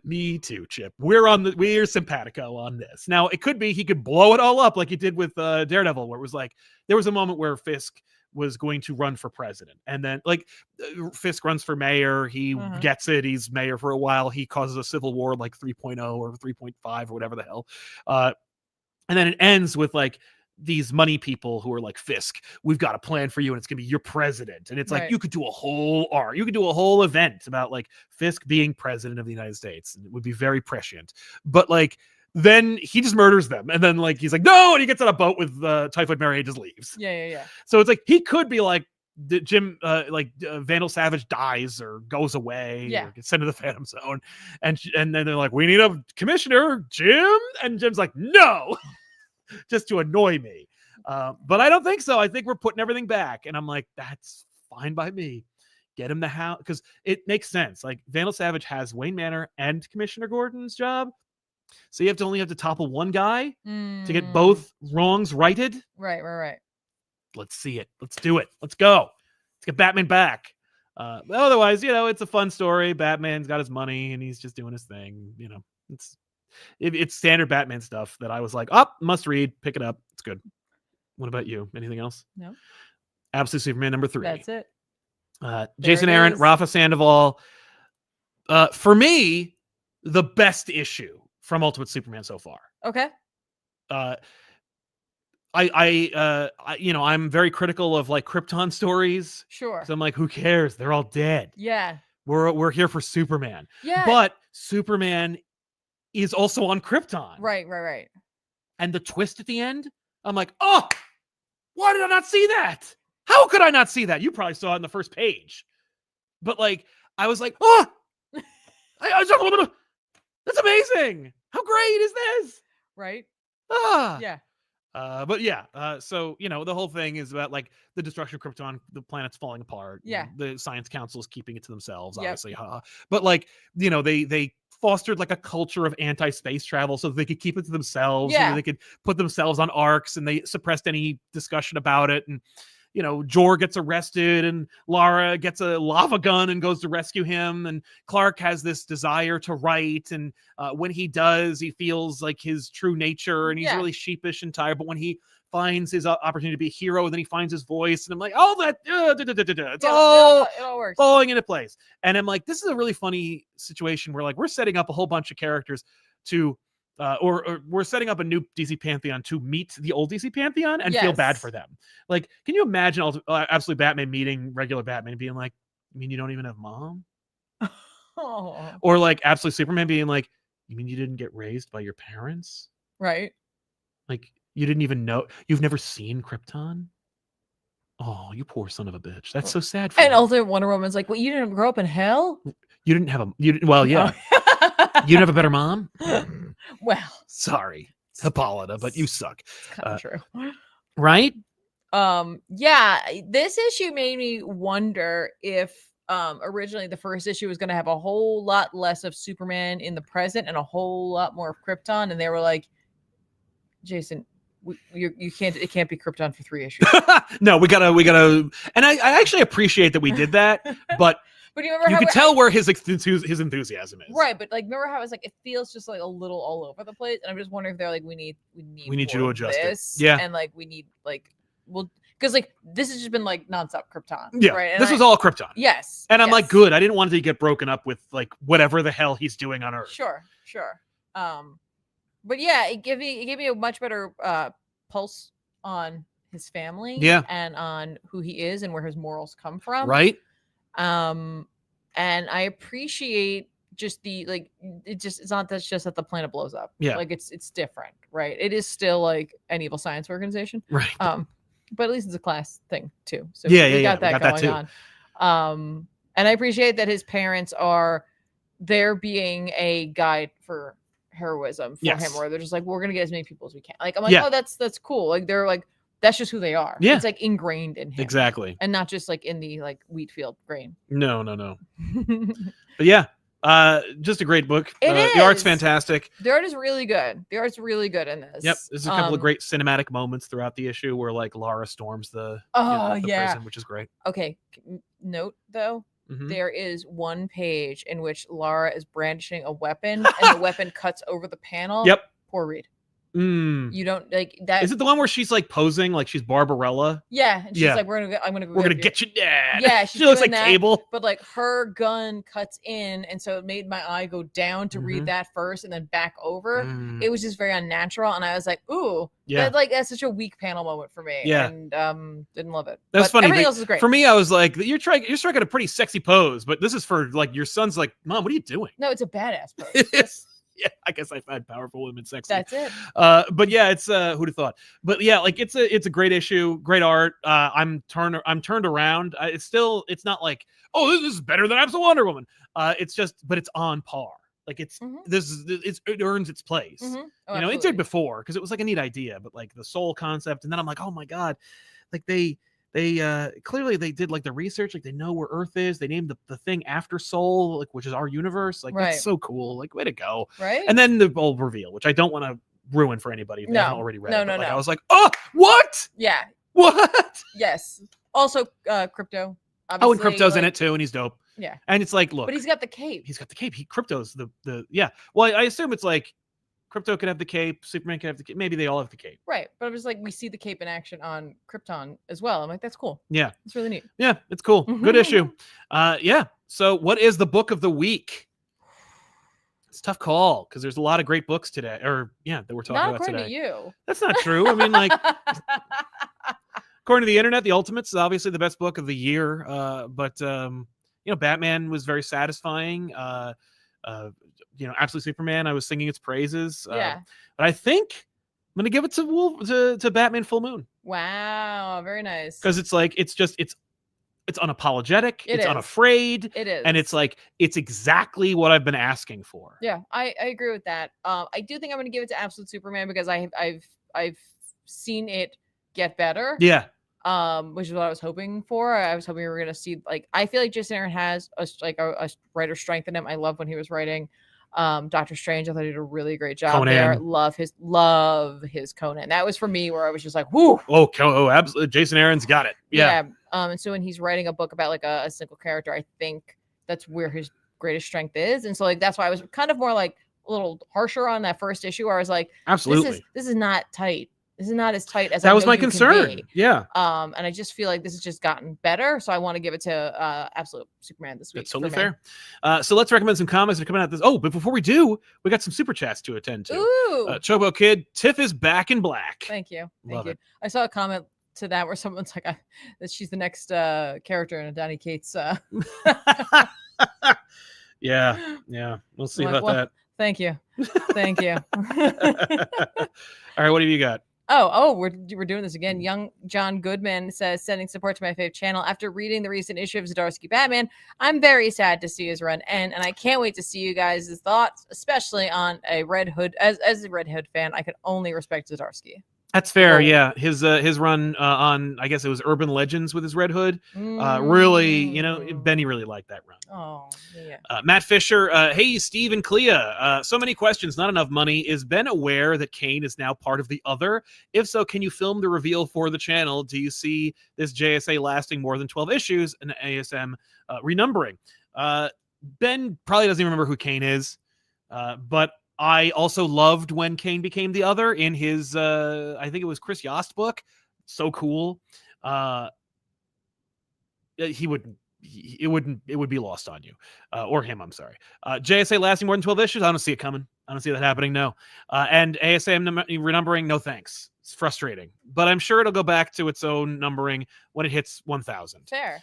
[SPEAKER 1] Me too, Chip. We're simpatico on this. Now, it could be he could blow it all up like he did with Daredevil, where it was like, there was a moment where Fisk was going to run for president. And then Fisk runs for mayor. He gets it. He's mayor for a while. He causes a civil war 3.0 or 3.5 or whatever the hell. And then it ends with these money people who are like, Fisk, we've got a plan for you and it's gonna be your president. And it's like, you could do a whole event about Fisk being president of the United States, and it would be very prescient. But then he just murders them, and then he's like, no, and he gets on a boat with Typhoid Mary and just leaves.
[SPEAKER 2] Yeah.
[SPEAKER 1] So it's he could be Jim, Vandal Savage dies or goes away or gets sent to the Phantom Zone, and then they're like, we need a commissioner, Jim, and Jim's like, no. Just to annoy me. But I don't think so. I think we're putting everything back. And I'm like, that's fine by me. Get him the house. Because it makes sense. Vandal Savage has Wayne Manor and Commissioner Gordon's job. So you only have to topple one guy to get both wrongs righted.
[SPEAKER 2] Right.
[SPEAKER 1] Let's see it. Let's do it. Let's go. Let's get Batman back. Otherwise, it's a fun story. Batman's got his money and he's just doing his thing. It's standard Batman stuff that I was like, must read, pick it up. It's good. What about you? Anything else?
[SPEAKER 2] No.
[SPEAKER 1] Absolute Superman number 3.
[SPEAKER 2] That's it.
[SPEAKER 1] Jason Aaron, Rafa Sandoval. For me, the best issue from Ultimate Superman so far.
[SPEAKER 2] Okay.
[SPEAKER 1] I'm very critical of Krypton stories.
[SPEAKER 2] Sure.
[SPEAKER 1] So I'm like, who cares? They're all dead.
[SPEAKER 2] Yeah.
[SPEAKER 1] We're here for Superman.
[SPEAKER 2] Yeah.
[SPEAKER 1] But Superman is also on Krypton.
[SPEAKER 2] Right.
[SPEAKER 1] And the twist at the end, I'm like, oh, why did I not see that? How could I not see that? You probably saw it in the first page. But I was like, oh, that's amazing. How great is this?
[SPEAKER 2] Right.
[SPEAKER 1] Yeah. But yeah, so the whole thing is about the destruction of Krypton, the planet's falling apart.
[SPEAKER 2] Yeah.
[SPEAKER 1] The Science Council is keeping it to themselves, obviously. But they fostered a culture of anti-space travel so that they could keep it to themselves. So that they could put themselves on arcs, and they suppressed any discussion about it. And Jor gets arrested and Lara gets a lava gun and goes to rescue him. And Clark has this desire to write. And when he does, he feels his true nature, and he's really sheepish and tired. But when he finds his opportunity to be a hero, then he finds his voice. And I'm like, oh, it's all
[SPEAKER 2] it all works.
[SPEAKER 1] falling into place. And I'm like, this is a really funny situation where we're setting up a whole bunch of characters to or we're setting up a new DC Pantheon to meet the old DC Pantheon and feel bad for them. Can you imagine Absolute Batman meeting regular Batman and being like, you mean you don't even have mom? Or Absolute Superman being like, you mean you didn't get raised by your parents?
[SPEAKER 2] Right.
[SPEAKER 1] You didn't even know, you've never seen Krypton? Oh, you poor son of a bitch. That's so sad for you.
[SPEAKER 2] And Ultimate Wonder Woman's like, what, you didn't grow up in hell?
[SPEAKER 1] You didn't have you didn't have a better mom?
[SPEAKER 2] Well,
[SPEAKER 1] sorry, Hippolyta, but you suck.
[SPEAKER 2] It's kind of true.
[SPEAKER 1] Right?
[SPEAKER 2] Yeah, this issue made me wonder if originally the first issue was going to have a whole lot less of Superman in the present and a whole lot more of Krypton, and they were like, Jason, you can't. It can't be Krypton for 3 issues.
[SPEAKER 1] No, we gotta. And I actually appreciate that we did that, but.
[SPEAKER 2] But you remember
[SPEAKER 1] you
[SPEAKER 2] how
[SPEAKER 1] could tell where his enthusiasm is.
[SPEAKER 2] Right, but like remember how it's like it feels just like a little all over the place, and I'm just wondering if they're like we need
[SPEAKER 1] you to adjust
[SPEAKER 2] this,
[SPEAKER 1] it. Yeah,
[SPEAKER 2] and like we need like because like this has just been like nonstop Krypton.
[SPEAKER 1] Yeah,
[SPEAKER 2] right.
[SPEAKER 1] This was all Krypton.
[SPEAKER 2] Yes,
[SPEAKER 1] and I'm like, good. I didn't want it to get broken up with like whatever the hell he's doing on Earth.
[SPEAKER 2] Sure. But yeah, it gave me a much better pulse on his family, and on who he is and where his morals come from.
[SPEAKER 1] Right.
[SPEAKER 2] And I appreciate just the like it's not that's just that the planet blows up.
[SPEAKER 1] Yeah.
[SPEAKER 2] Like it's different, right? It is still like an evil science organization.
[SPEAKER 1] Right.
[SPEAKER 2] But at least it's a class thing too. So
[SPEAKER 1] we
[SPEAKER 2] got that going on. And I appreciate that his parents are there being a guide for heroism for him, where they're just like, we're gonna get as many people as we can. Like I'm like, oh, that's cool. Like they're like that's just who they are.
[SPEAKER 1] Yeah.
[SPEAKER 2] It's like ingrained in him.
[SPEAKER 1] Exactly.
[SPEAKER 2] And not just like in the like wheat field grain.
[SPEAKER 1] No. But yeah, just a great book. The art's fantastic.
[SPEAKER 2] The art is really good. The art's really good in this.
[SPEAKER 1] Yep. There's a couple of great cinematic moments throughout the issue where like Lara storms the prison, which is great.
[SPEAKER 2] Okay. Note though, there is one page in which Lara is brandishing a weapon and the weapon cuts over the panel.
[SPEAKER 1] Yep.
[SPEAKER 2] Poor read. You don't like that.
[SPEAKER 1] Is it the one where she's like posing like she's Barbarella?
[SPEAKER 2] Yeah, and she's like, we're gonna
[SPEAKER 1] get you dad.
[SPEAKER 2] Yeah,
[SPEAKER 1] she looks like Cable.
[SPEAKER 2] But like her gun cuts in, and so it made my eye go down to read that first, and then back over. It was just very unnatural, and I was like, ooh, that's such a weak panel moment for me.
[SPEAKER 1] Yeah,
[SPEAKER 2] and didn't love it.
[SPEAKER 1] That's funny.
[SPEAKER 2] Everything else is great
[SPEAKER 1] for me. I was like, you're striking a pretty sexy pose, but this is for like your son's like, Mom, what are you doing?
[SPEAKER 2] No, it's a badass pose.
[SPEAKER 1] Yeah, I guess I find powerful women sexy.
[SPEAKER 2] That's it.
[SPEAKER 1] But yeah, it's who'd have thought? But yeah, like it's a great issue, great art. I'm turned around. It's not like, oh, this is better than Absolute Wonder Woman. It's just, but it's on par. Like it earns its place. Oh, it did before because it was like a neat idea, but like the soul concept, and then I'm like, oh my god, like they clearly they did like the research, like they know where Earth is. They named the thing after Soul, like which is our universe. Like that's so cool. Like way to go.
[SPEAKER 2] Right.
[SPEAKER 1] And then the old reveal, which I don't want to ruin for anybody if they haven't already read.
[SPEAKER 2] No.
[SPEAKER 1] I was like, oh, what?
[SPEAKER 2] Yeah.
[SPEAKER 1] What?
[SPEAKER 2] Yes. Also, Crypto.
[SPEAKER 1] Oh, and Crypto's in it too, and he's dope.
[SPEAKER 2] Yeah.
[SPEAKER 1] And it's like, look,
[SPEAKER 2] but he's got the cape.
[SPEAKER 1] Crypto's the yeah. Well, I assume it's like Crypto could have the cape, Superman could have the cape. Maybe they all have the cape.
[SPEAKER 2] Right. But it was like we see the cape in action on Krypton as well. I'm like, that's cool.
[SPEAKER 1] Yeah.
[SPEAKER 2] It's really neat.
[SPEAKER 1] Yeah, it's cool. Good issue. Yeah. So what is the book of the week? It's a tough call because there's a lot of great books today. Or that we're talking about today.
[SPEAKER 2] Not according to you.
[SPEAKER 1] That's not true. I mean, like according to the internet, The Ultimates is obviously the best book of the year. But Batman was very satisfying. Absolute Superman, I was singing its praises. But I think I'm gonna give it to Batman Full Moon.
[SPEAKER 2] Wow, very nice.
[SPEAKER 1] Because it's like it's unapologetic, it's unafraid,
[SPEAKER 2] it is,
[SPEAKER 1] and it's like it's exactly what I've been asking for.
[SPEAKER 2] Yeah, I agree with that. I do think I'm gonna give it to Absolute Superman because I've seen it get better.
[SPEAKER 1] Yeah.
[SPEAKER 2] Which is what I was hoping for. I was hoping we were gonna see I feel like Jason Aaron has a writer strength in him. I love when he was writing Doctor Strange. I thought he did a really great job
[SPEAKER 1] Conan.
[SPEAKER 2] there. Love his Conan. That was for me where I was just like, whoo.
[SPEAKER 1] Oh, absolutely. Jason Aaron's got it. Yeah.
[SPEAKER 2] And so when he's writing a book about like a single character, I think that's where his greatest strength is. And so like that's why I was kind of more like a little harsher on that first issue where I was like,
[SPEAKER 1] absolutely,
[SPEAKER 2] this is not tight. This is not as tight as
[SPEAKER 1] that was my concern. Yeah.
[SPEAKER 2] And I just feel like this has just gotten better. So I want to give it to Absolute Superman this week.
[SPEAKER 1] That's totally fair. So let's recommend some comics that are coming out this. Oh, but before we do, we got some super chats to attend to.
[SPEAKER 2] Ooh.
[SPEAKER 1] Chobo Kid, Tiff is back in black.
[SPEAKER 2] Thank you.
[SPEAKER 1] Love it.
[SPEAKER 2] I saw a comment to that where someone's like that she's the next character in a Donny Cates.
[SPEAKER 1] Yeah. We'll see about that.
[SPEAKER 2] Thank you.
[SPEAKER 1] All right, what have you got?
[SPEAKER 2] Oh, we're doing this again. Young John Goodman says, sending support to my fave channel. After reading the recent issue of Zdarsky Batman, I'm very sad to see his run end, and I can't wait to see you guys' thoughts, especially on a Red Hood. As a Red Hood fan, I can only respect Zdarsky.
[SPEAKER 1] That's fair.
[SPEAKER 2] Oh.
[SPEAKER 1] Yeah, his run on, I guess it was Urban Legends with his Red Hood. Really, Benny really liked that run.
[SPEAKER 2] Oh, yeah.
[SPEAKER 1] Matt Fisher, hey, Steve and Clea. So many questions, not enough money. Is Ben aware that Kane is now part of the Other? If so, can you film the reveal for the channel? Do you see this JSA lasting more than 12 issues and ASM renumbering? Ben probably doesn't even remember who Kane is, but I also loved when Kane became the Other in his, I think it was Chris Yost book. So cool. It would be lost on you, or him. I'm sorry. JSA lasting more than 12 issues. I don't see it coming. I don't see that happening. No. And ASM renumbering. No thanks. It's frustrating, but I'm sure it'll go back to its own numbering when it hits 1,000.
[SPEAKER 2] Fair.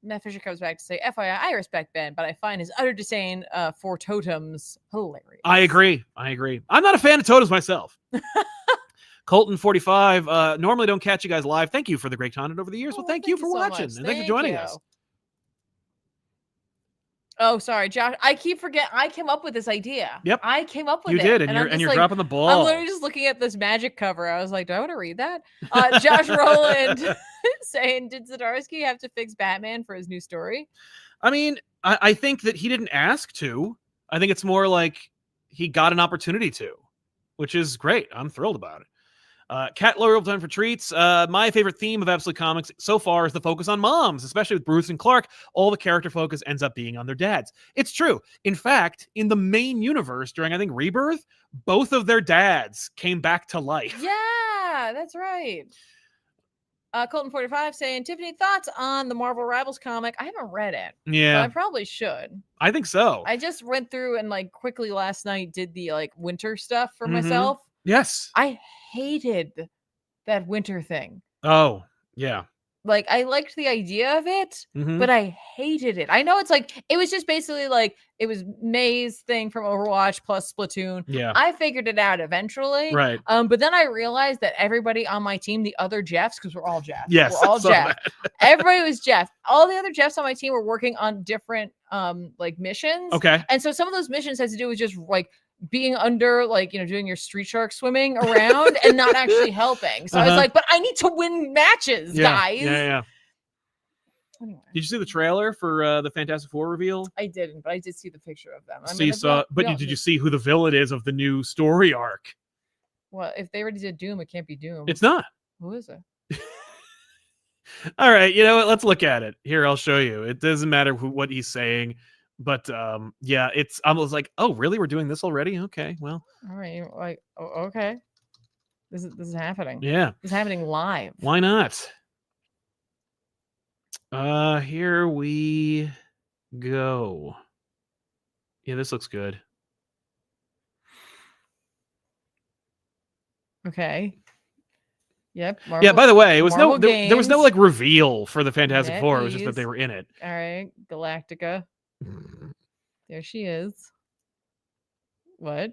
[SPEAKER 2] Matt Fisher comes back to say, FYI, I respect Ben, but I find his utter disdain for totems hilarious.
[SPEAKER 1] I agree. I'm not a fan of totems myself. Colton 45. Normally don't catch you guys live. Thank you for the great content over the years. Well, thank you for watching. And thanks for joining us.
[SPEAKER 2] Oh, sorry, Josh. I keep forgetting. I came up with this idea.
[SPEAKER 1] Yep.
[SPEAKER 2] I came up with
[SPEAKER 1] it. You did, and you're dropping the ball.
[SPEAKER 2] I'm literally just looking at this magic cover. I was like, do I want to read that? Josh Rowland saying, did Zdarsky have to fix Batman for his new story?
[SPEAKER 1] I mean, I think that he didn't ask to. I think it's more like he got an opportunity to, which is great. I'm thrilled about it. Cat Loyal Time for Treats. My favorite theme of Absolute Comics so far is the focus on moms, especially with Bruce and Clark. All the character focus ends up being on their dads. It's true. In fact, in the main universe during, I think, Rebirth, both of their dads came back to life.
[SPEAKER 2] Yeah, that's right. Colton 45 saying, Tiffany, thoughts on the Marvel Rivals comic? I haven't read it.
[SPEAKER 1] Yeah.
[SPEAKER 2] But I probably should.
[SPEAKER 1] I think so.
[SPEAKER 2] I just went through and quickly last night did the winter stuff for myself.
[SPEAKER 1] Yes.
[SPEAKER 2] I hated that winter thing.
[SPEAKER 1] Oh, yeah.
[SPEAKER 2] I liked the idea of it, but I hated it. I know it's it was just basically it was May's thing from Overwatch plus Splatoon.
[SPEAKER 1] Yeah.
[SPEAKER 2] I figured it out eventually.
[SPEAKER 1] Right.
[SPEAKER 2] But then I realized that everybody on my team, the other Jeffs, because we're all Jeff.
[SPEAKER 1] Yes.
[SPEAKER 2] We're all Jeff. Everybody was Jeff. All the other Jeffs on my team were working on different missions.
[SPEAKER 1] Okay.
[SPEAKER 2] And so some of those missions had to do with just being under doing your street shark swimming around and not actually helping. So I was like, but I need to win matches, guys.
[SPEAKER 1] Yeah.
[SPEAKER 2] Anyway.
[SPEAKER 1] Did you see the trailer for the Fantastic Four reveal?
[SPEAKER 2] I didn't, but I did see the picture of them.
[SPEAKER 1] Did you see who the villain is of the new story arc?
[SPEAKER 2] Well, if they already did Doom, it can't be Doom.
[SPEAKER 1] It's not.
[SPEAKER 2] Who is it?
[SPEAKER 1] All right, you know what? Let's look at it. Here, I'll show you. It doesn't matter what he's saying. But yeah, it's almost like, oh, really? We're doing this already? Okay, well.
[SPEAKER 2] All right, okay. This is happening.
[SPEAKER 1] Yeah,
[SPEAKER 2] this is happening live.
[SPEAKER 1] Why not? Here we go. Yeah, this looks good.
[SPEAKER 2] Okay. Yep. Marvel,
[SPEAKER 1] yeah. By the way, it was there was no reveal for the Fantastic Four. It was just that they were in it.
[SPEAKER 2] All right, Galactica. There she is. What?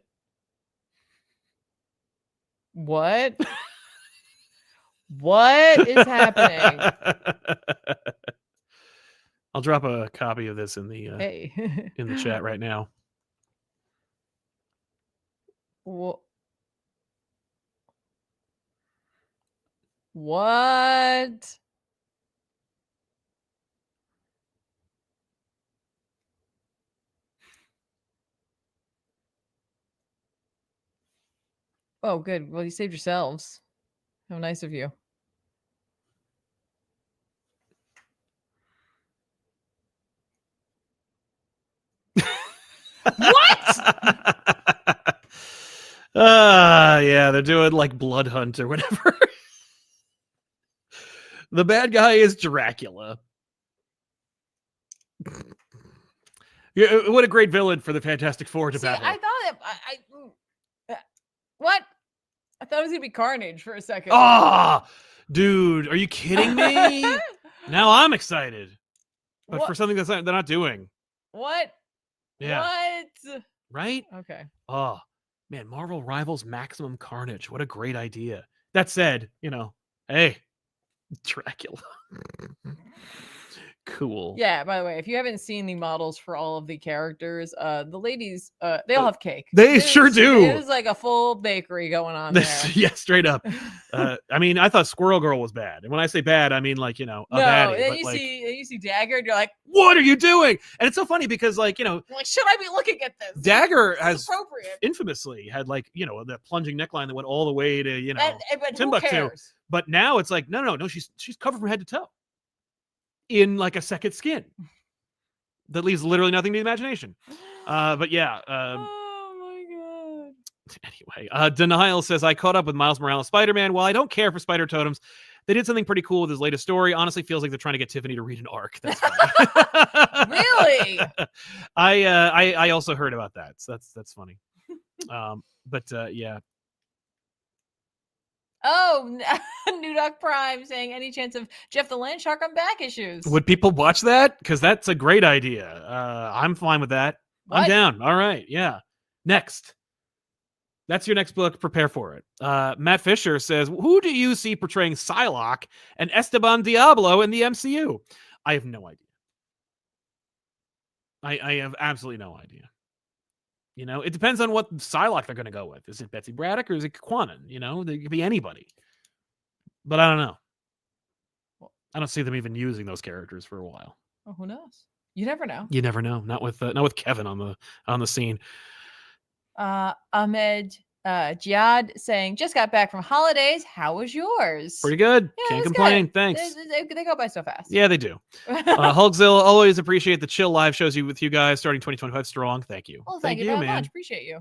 [SPEAKER 2] What is happening?
[SPEAKER 1] I'll drop a copy of this in the in the chat right now.
[SPEAKER 2] What? Oh, good. Well, you saved yourselves. How nice of you.
[SPEAKER 1] What? Yeah, they're doing Blood Hunt or whatever. The bad guy is Dracula. Yeah, what a great villain for the Fantastic Four to battle.
[SPEAKER 2] I thought what? I thought it was gonna be Carnage for a second.
[SPEAKER 1] Ah, dude, are you kidding me? Now I'm excited, but for something they're not doing.
[SPEAKER 2] What?
[SPEAKER 1] Yeah.
[SPEAKER 2] What?
[SPEAKER 1] Right?
[SPEAKER 2] Okay.
[SPEAKER 1] Oh man, Marvel Rivals Maximum Carnage. What a great idea. That said, hey, Dracula. Cool.
[SPEAKER 2] Yeah, by the way, if you haven't seen the models for all of the characters, the ladies, they all have cake.
[SPEAKER 1] They sure do.
[SPEAKER 2] It is like a full bakery going on there.
[SPEAKER 1] Yeah, straight up. I mean, I thought Squirrel Girl was bad. And when I say bad, I mean like, a baddie.
[SPEAKER 2] Then
[SPEAKER 1] but
[SPEAKER 2] you
[SPEAKER 1] like,
[SPEAKER 2] see Dagger and you're like,
[SPEAKER 1] what are you doing? And it's so funny because like,
[SPEAKER 2] should I be looking at this?
[SPEAKER 1] Dagger
[SPEAKER 2] This
[SPEAKER 1] has
[SPEAKER 2] is appropriate.
[SPEAKER 1] infamously had like, that plunging neckline that went all the way to,
[SPEAKER 2] But
[SPEAKER 1] Timbuktu.
[SPEAKER 2] who cares?
[SPEAKER 1] But now it's like, no, she's covered from head to toe in like a second skin that leaves literally nothing to the imagination. But yeah.
[SPEAKER 2] Oh my god.
[SPEAKER 1] Anyway, Denial says, I caught up with Miles Morales Spider-Man. While I don't care for spider totems, they did something pretty cool with his latest story. Honestly, feels like they're trying to get Tiffany to read an arc. That's funny.
[SPEAKER 2] Really?
[SPEAKER 1] I also heard about that. So that's funny. But yeah.
[SPEAKER 2] Oh, New Doc Prime saying any chance of Jeff the Land Shark on back issues?
[SPEAKER 1] Would people watch that? Because that's a great idea. I'm fine with that.
[SPEAKER 2] What?
[SPEAKER 1] I'm down. All right. Yeah. Next. That's your next book. Prepare for it. Matt Fisher says, who do you see portraying Psylocke and Esteban Diablo in the MCU? I have no idea. I have absolutely no idea. It depends on what Psylocke they're going to go with. Is it Betsy Braddock or is it Quanon? They could be anybody. But I don't know. I don't see them even using those characters for a while.
[SPEAKER 2] Oh, who knows? You never know.
[SPEAKER 1] You never know. Not with Kevin on the scene.
[SPEAKER 2] Ahmed Jihad saying, just got back from holidays. How was yours?
[SPEAKER 1] Pretty good.
[SPEAKER 2] Yeah,
[SPEAKER 1] Can't complain.
[SPEAKER 2] good.
[SPEAKER 1] Thanks.
[SPEAKER 2] They go by so fast.
[SPEAKER 1] Yeah, they do. Hulkzilla, always appreciate the chill live shows with you guys starting 2025 strong. Thank you.
[SPEAKER 2] Well, thank you very
[SPEAKER 1] man.
[SPEAKER 2] much. Appreciate you.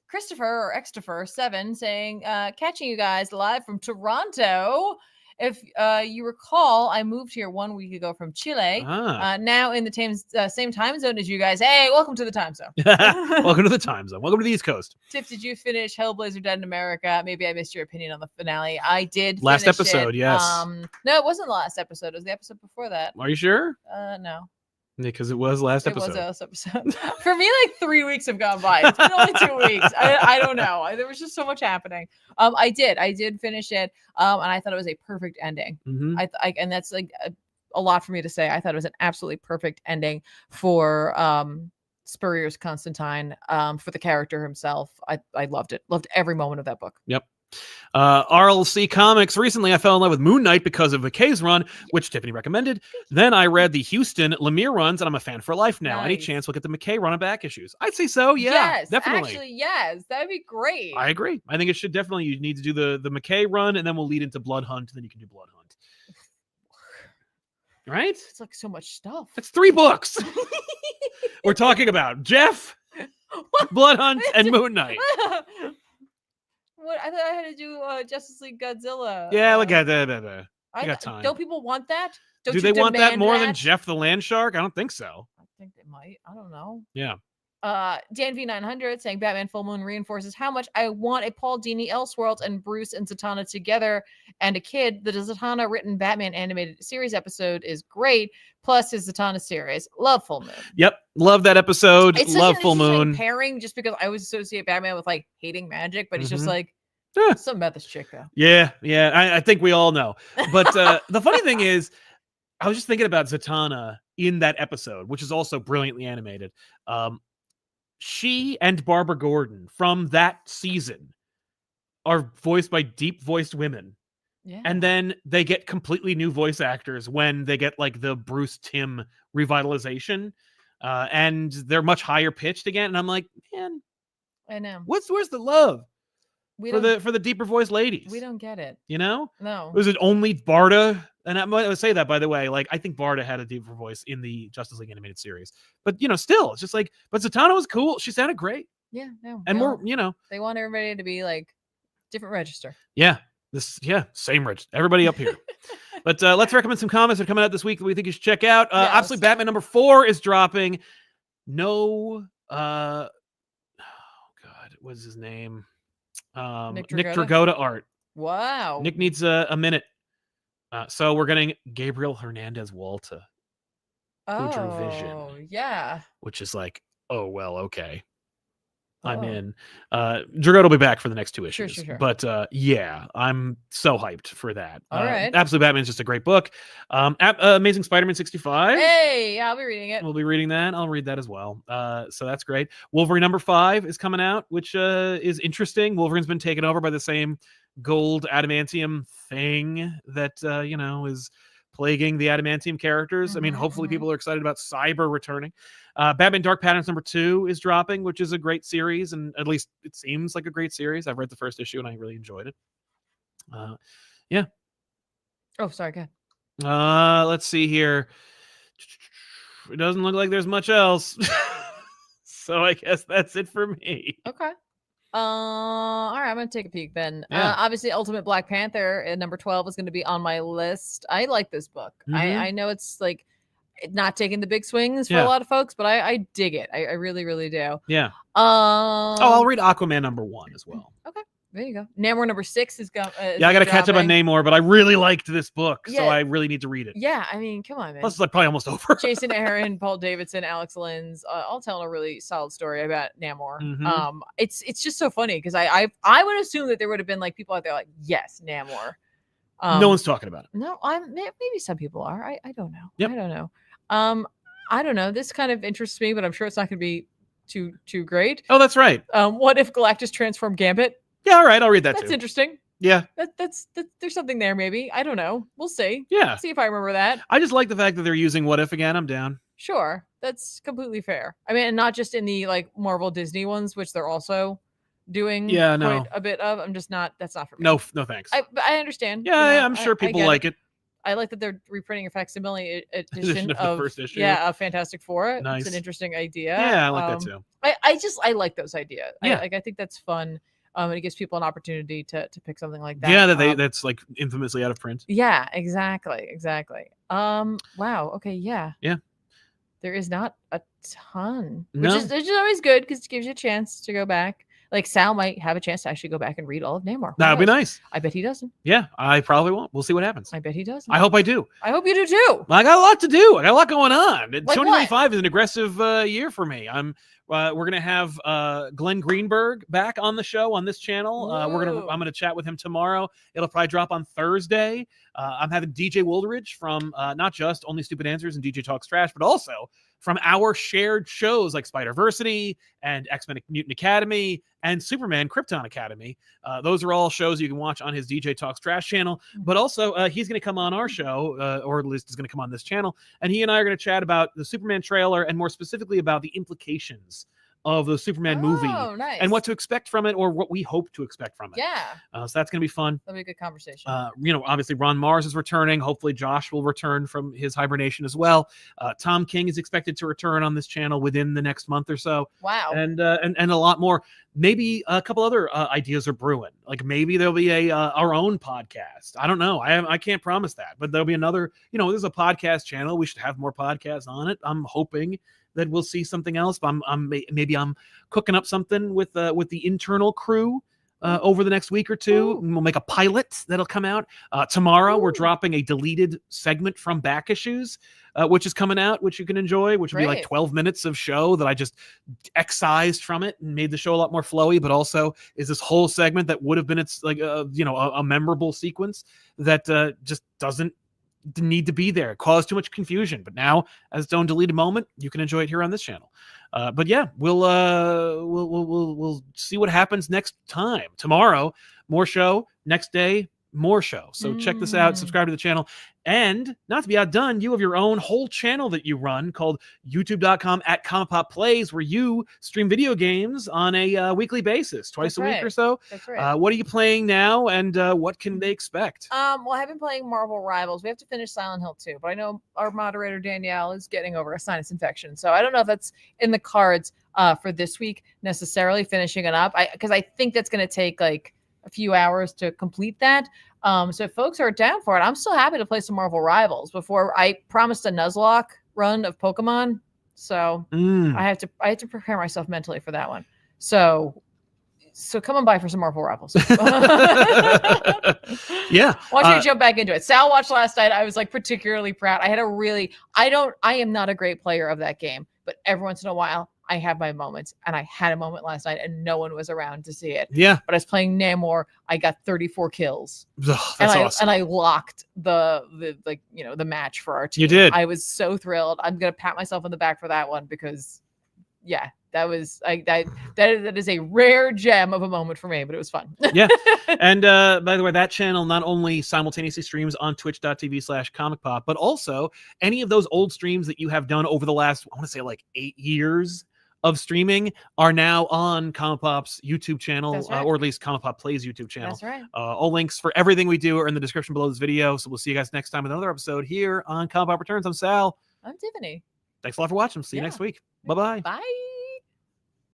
[SPEAKER 2] Christopher or Xtopher7 saying, catching you guys live from Toronto. If you recall, I moved here 1 week ago from Chile. Now in the same time zone as you guys. Hey, welcome to the time zone.
[SPEAKER 1] Welcome to the time zone. Welcome to the East Coast.
[SPEAKER 2] Tiff, did you finish Hellblazer Dead in America? Maybe I missed your opinion on the finale. I did.
[SPEAKER 1] Last episode, yes.
[SPEAKER 2] No, it wasn't the last episode. It was the episode before that.
[SPEAKER 1] Are you sure?
[SPEAKER 2] No.
[SPEAKER 1] Because it was last episode.
[SPEAKER 2] It was last episode. For me, like 3 weeks have gone by. It's been only 2 weeks. I don't know. There was just so much happening. I did finish it. And I thought it was a perfect ending.
[SPEAKER 1] Mm-hmm.
[SPEAKER 2] And that's like a lot for me to say. I thought it was an absolutely perfect ending for Spurrier's Constantine, for the character himself. I loved it. Loved every moment of that book.
[SPEAKER 1] Yep. RLC Comics. Recently, I fell in love with Moon Knight because of McKay's run, which Tiffany recommended. Then I read the Houston Lemire runs, and I'm a fan for life now. Nice. Any chance we'll get the McKay run on back issues? I'd say so. Yeah,
[SPEAKER 2] yes,
[SPEAKER 1] definitely.
[SPEAKER 2] Actually, yes, that'd be great.
[SPEAKER 1] I agree. I think it should definitely. You need to do the McKay run, and then we'll lead into Blood Hunt. Then you can do Blood Hunt. Right?
[SPEAKER 2] It's like so much stuff.
[SPEAKER 1] That's 3 books. We're talking about Jeff, Blood Hunt, and Moon Knight.
[SPEAKER 2] What I thought I had to do Justice League Godzilla.
[SPEAKER 1] Yeah, look at that. I got time.
[SPEAKER 2] Don't people want that?
[SPEAKER 1] Do they want that more than Jeff the Land Shark? I don't think so.
[SPEAKER 2] I think they might. I don't know.
[SPEAKER 1] Yeah.
[SPEAKER 2] Dan V900 saying Batman Full Moon reinforces how much I want a Paul Dini Elseworlds and Bruce and Zatanna together and a kid. The Zatanna written Batman animated series episode is great. Plus his Zatanna series. Love Full Moon.
[SPEAKER 1] Yep. Love that episode.
[SPEAKER 2] It's
[SPEAKER 1] love Full Moon.
[SPEAKER 2] Pairing just because I always associate Batman with like hating magic, but he's just like something about this chick though.
[SPEAKER 1] Yeah. I think we all know. But the funny thing is, I was just thinking about Zatanna in that episode, which is also brilliantly animated. She and Barbara Gordon from that season are voiced by deep voiced women.
[SPEAKER 2] Yeah.
[SPEAKER 1] And then they get completely new voice actors when they get like the Bruce Timm revitalization. And they're much higher pitched again. And I'm like, man,
[SPEAKER 2] I know.
[SPEAKER 1] Where's the love for the deeper voiced ladies?
[SPEAKER 2] We don't get it.
[SPEAKER 1] No.
[SPEAKER 2] Was
[SPEAKER 1] it only Barda? And I might say that, by the way, like I think Barda had a deeper voice in the Justice League animated series, but still, it's just like, but Zatanna was cool. She sounded great.
[SPEAKER 2] Yeah, no,
[SPEAKER 1] and
[SPEAKER 2] they want everybody to be like different register.
[SPEAKER 1] Yeah, same register. Everybody up here. But let's recommend some comics that are coming out this week that we think you should check out.
[SPEAKER 2] Yes.
[SPEAKER 1] Obviously, Batman #4 is dropping. Oh God, what's his name? Nick Dragotta art.
[SPEAKER 2] Wow.
[SPEAKER 1] Nick needs a minute. So we're getting Gabriel Hernandez Walta, who drew Vision.
[SPEAKER 2] Yeah.
[SPEAKER 1] Which is like, oh well, okay. I'm in. Dragot will be back for the next 2 issues.
[SPEAKER 2] Sure.
[SPEAKER 1] But yeah, I'm so hyped for that.
[SPEAKER 2] All right.
[SPEAKER 1] Absolute Batman's just a great book. Amazing Spider-Man 65.
[SPEAKER 2] Hey, I'll be reading it.
[SPEAKER 1] We'll be reading that. I'll read that as well. So that's great. Wolverine number 5 is coming out, which is interesting. Wolverine's been taken over by the same gold adamantium thing that is plaguing the adamantium characters. I mean, hopefully people are excited about Cyber returning. Batman Dark Patterns number 2 is dropping, which is a great series, and at least it seems like a great series. I've read the first issue and I really enjoyed it. Yeah.
[SPEAKER 2] Oh, sorry, go ahead.
[SPEAKER 1] Let's see here. It doesn't look like there's much else. So I guess that's it for me.
[SPEAKER 2] Okay. All right, I'm gonna take a peek then.
[SPEAKER 1] Yeah.
[SPEAKER 2] Obviously, Ultimate Black Panther at number 12 is going to be on my list. I like this book. I know it's like not taking the big swings for a lot of folks, but I dig it. I really, really do.
[SPEAKER 1] Yeah. I'll read Aquaman number 1 as well.
[SPEAKER 2] Okay. There you go. Namor number 6 is going.
[SPEAKER 1] Yeah, I got to catch up on Namor, but I really liked this book, so I really need to read it.
[SPEAKER 2] Yeah, I mean, come on, man.
[SPEAKER 1] Plus, it's like probably almost over.
[SPEAKER 2] Jason Aaron, Paul Davidson, Alex Linz, all telling a really solid story about Namor. It's just so funny because I would assume that there would have been like people out there like, yes, Namor.
[SPEAKER 1] No one's talking about it.
[SPEAKER 2] No, maybe some people are. I don't know.
[SPEAKER 1] Yep.
[SPEAKER 2] I don't know. I don't know. This kind of interests me, but I'm sure it's not going to be too great.
[SPEAKER 1] Oh, that's right.
[SPEAKER 2] What if Galactus transformed Gambit?
[SPEAKER 1] Yeah, all right, I'll read that too.
[SPEAKER 2] That's interesting.
[SPEAKER 1] Yeah.
[SPEAKER 2] That's there's something there maybe. I don't know. We'll see.
[SPEAKER 1] Yeah.
[SPEAKER 2] See if I remember that.
[SPEAKER 1] I just like the fact that they're using What If again. I'm down.
[SPEAKER 2] Sure. That's completely fair. I mean, and not just in the like Marvel Disney ones, which they're also doing quite a bit of. I'm just not, that's not for me.
[SPEAKER 1] No thanks.
[SPEAKER 2] I understand.
[SPEAKER 1] Yeah, I'm sure people like it.
[SPEAKER 2] I like that they're reprinting a facsimile edition
[SPEAKER 1] of the first issue.
[SPEAKER 2] Yeah, of Fantastic Four.
[SPEAKER 1] Nice.
[SPEAKER 2] It's an interesting idea.
[SPEAKER 1] Yeah, I like that too.
[SPEAKER 2] I like those ideas.
[SPEAKER 1] Yeah.
[SPEAKER 2] I think that's fun. And it gives people an opportunity to pick something like that.
[SPEAKER 1] Yeah, that's like infamously out of print.
[SPEAKER 2] Yeah, exactly. Wow. Okay. Yeah.
[SPEAKER 1] Yeah.
[SPEAKER 2] There is not a ton,
[SPEAKER 1] No.
[SPEAKER 2] which is always good because it gives you a chance to go back. Like Sal might have a chance to actually go back and read all of Namor.
[SPEAKER 1] That'd be nice.
[SPEAKER 2] I bet he doesn't.
[SPEAKER 1] Yeah, I probably won't. We'll see what happens.
[SPEAKER 2] I bet he doesn't.
[SPEAKER 1] I hope I do.
[SPEAKER 2] I hope you do too.
[SPEAKER 1] I got a lot to do. I got a lot going on.
[SPEAKER 2] Like
[SPEAKER 1] 2025 is an aggressive year for me. We're gonna have Glenn Greenberg back on the show on this channel. I'm gonna chat with him tomorrow. It'll probably drop on Thursday. I'm having DJ Woolridge from not just Only Stupid Answers and DJ Talks Trash, but also from our shared shows like Spider-Versity and X-Men Mutant Academy and Superman Krypton Academy. Those are all shows you can watch on his DJ Talks Trash channel. But also, he's going to come on our show, or at least he's going to come on this channel, and he and I are going to chat about the Superman trailer and more specifically about the implications of the Superman movie and what to expect from it or what we hope to expect from it.
[SPEAKER 2] Yeah.
[SPEAKER 1] So that's going to be fun.
[SPEAKER 2] That'll be a good conversation.
[SPEAKER 1] Obviously Ron Mars is returning. Hopefully Josh will return from his hibernation as well. Tom King is expected to return on this channel within the next month or so.
[SPEAKER 2] Wow.
[SPEAKER 1] And a lot more. Maybe a couple other ideas are brewing. Like maybe there'll be our own podcast. I don't know. I can't promise that, but there'll be another, there's a podcast channel. We should have more podcasts on it. I'm hoping that we'll see something else. But maybe I'm cooking up something with the internal crew over the next week or two. And we'll make a pilot that'll come out tomorrow. We're dropping a deleted segment from back issues, which is coming out, which you can enjoy, which will be like 12 minutes of show that I just excised from it and made the show a lot more flowy, but also is this whole segment that would have been a memorable sequence that just doesn't need to be there. It caused too much confusion, but now as its own deleted moment, you can enjoy it here on this channel. But yeah, we'll see what happens next time. Tomorrow, more show. Next day, more show. So check this out. Subscribe to the channel. And not to be outdone, you have your own whole channel that you run called youtube.com/ComicPop Plays, where you stream video games on a weekly basis, twice a week or so.
[SPEAKER 2] That's right.
[SPEAKER 1] What are you playing now, and what can they expect?
[SPEAKER 2] Well, I've been playing Marvel Rivals. We have to finish Silent Hill 2, but I know our moderator Danielle is getting over a sinus infection, so I don't know if that's in the cards for this week necessarily, finishing it up, because I think that's going to take like a few hours to complete that. So if folks are down for it, I'm still happy to play some Marvel Rivals. Before I promised a Nuzlocke run of Pokemon, so I have to prepare myself mentally for that one. So come on by for some Marvel Rivals.
[SPEAKER 1] Yeah,
[SPEAKER 2] watch me jump back into it. Sal watched last night. I was like particularly proud. I am not a great player of that game, but every once in a while I have my moments, and I had a moment last night, and no one was around to see it.
[SPEAKER 1] Yeah.
[SPEAKER 2] But I was playing Namor. I got 34 kills.
[SPEAKER 1] Ugh, that's awesome.
[SPEAKER 2] And I locked the like, you know, the match for our team.
[SPEAKER 1] You did.
[SPEAKER 2] I was so thrilled. I'm gonna pat myself on the back for that one because, yeah, that was that is a rare gem of a moment for me, but it was fun.
[SPEAKER 1] Yeah. And by the way, that channel not only simultaneously streams on twitch.tv/ComicPop, but also any of those old streams that you have done over the last, I want to say like 8 years of streaming are now on ComicPop's YouTube channel,
[SPEAKER 2] right.
[SPEAKER 1] or at least ComicPop Plays YouTube channel.
[SPEAKER 2] That's right.
[SPEAKER 1] All links for everything we do are in the description below this video. So we'll see you guys next time with another episode here on ComicPop Returns. I'm Sal.
[SPEAKER 2] I'm Tiffany.
[SPEAKER 1] Thanks a lot for watching. See you next week. Bye-bye.
[SPEAKER 2] Bye.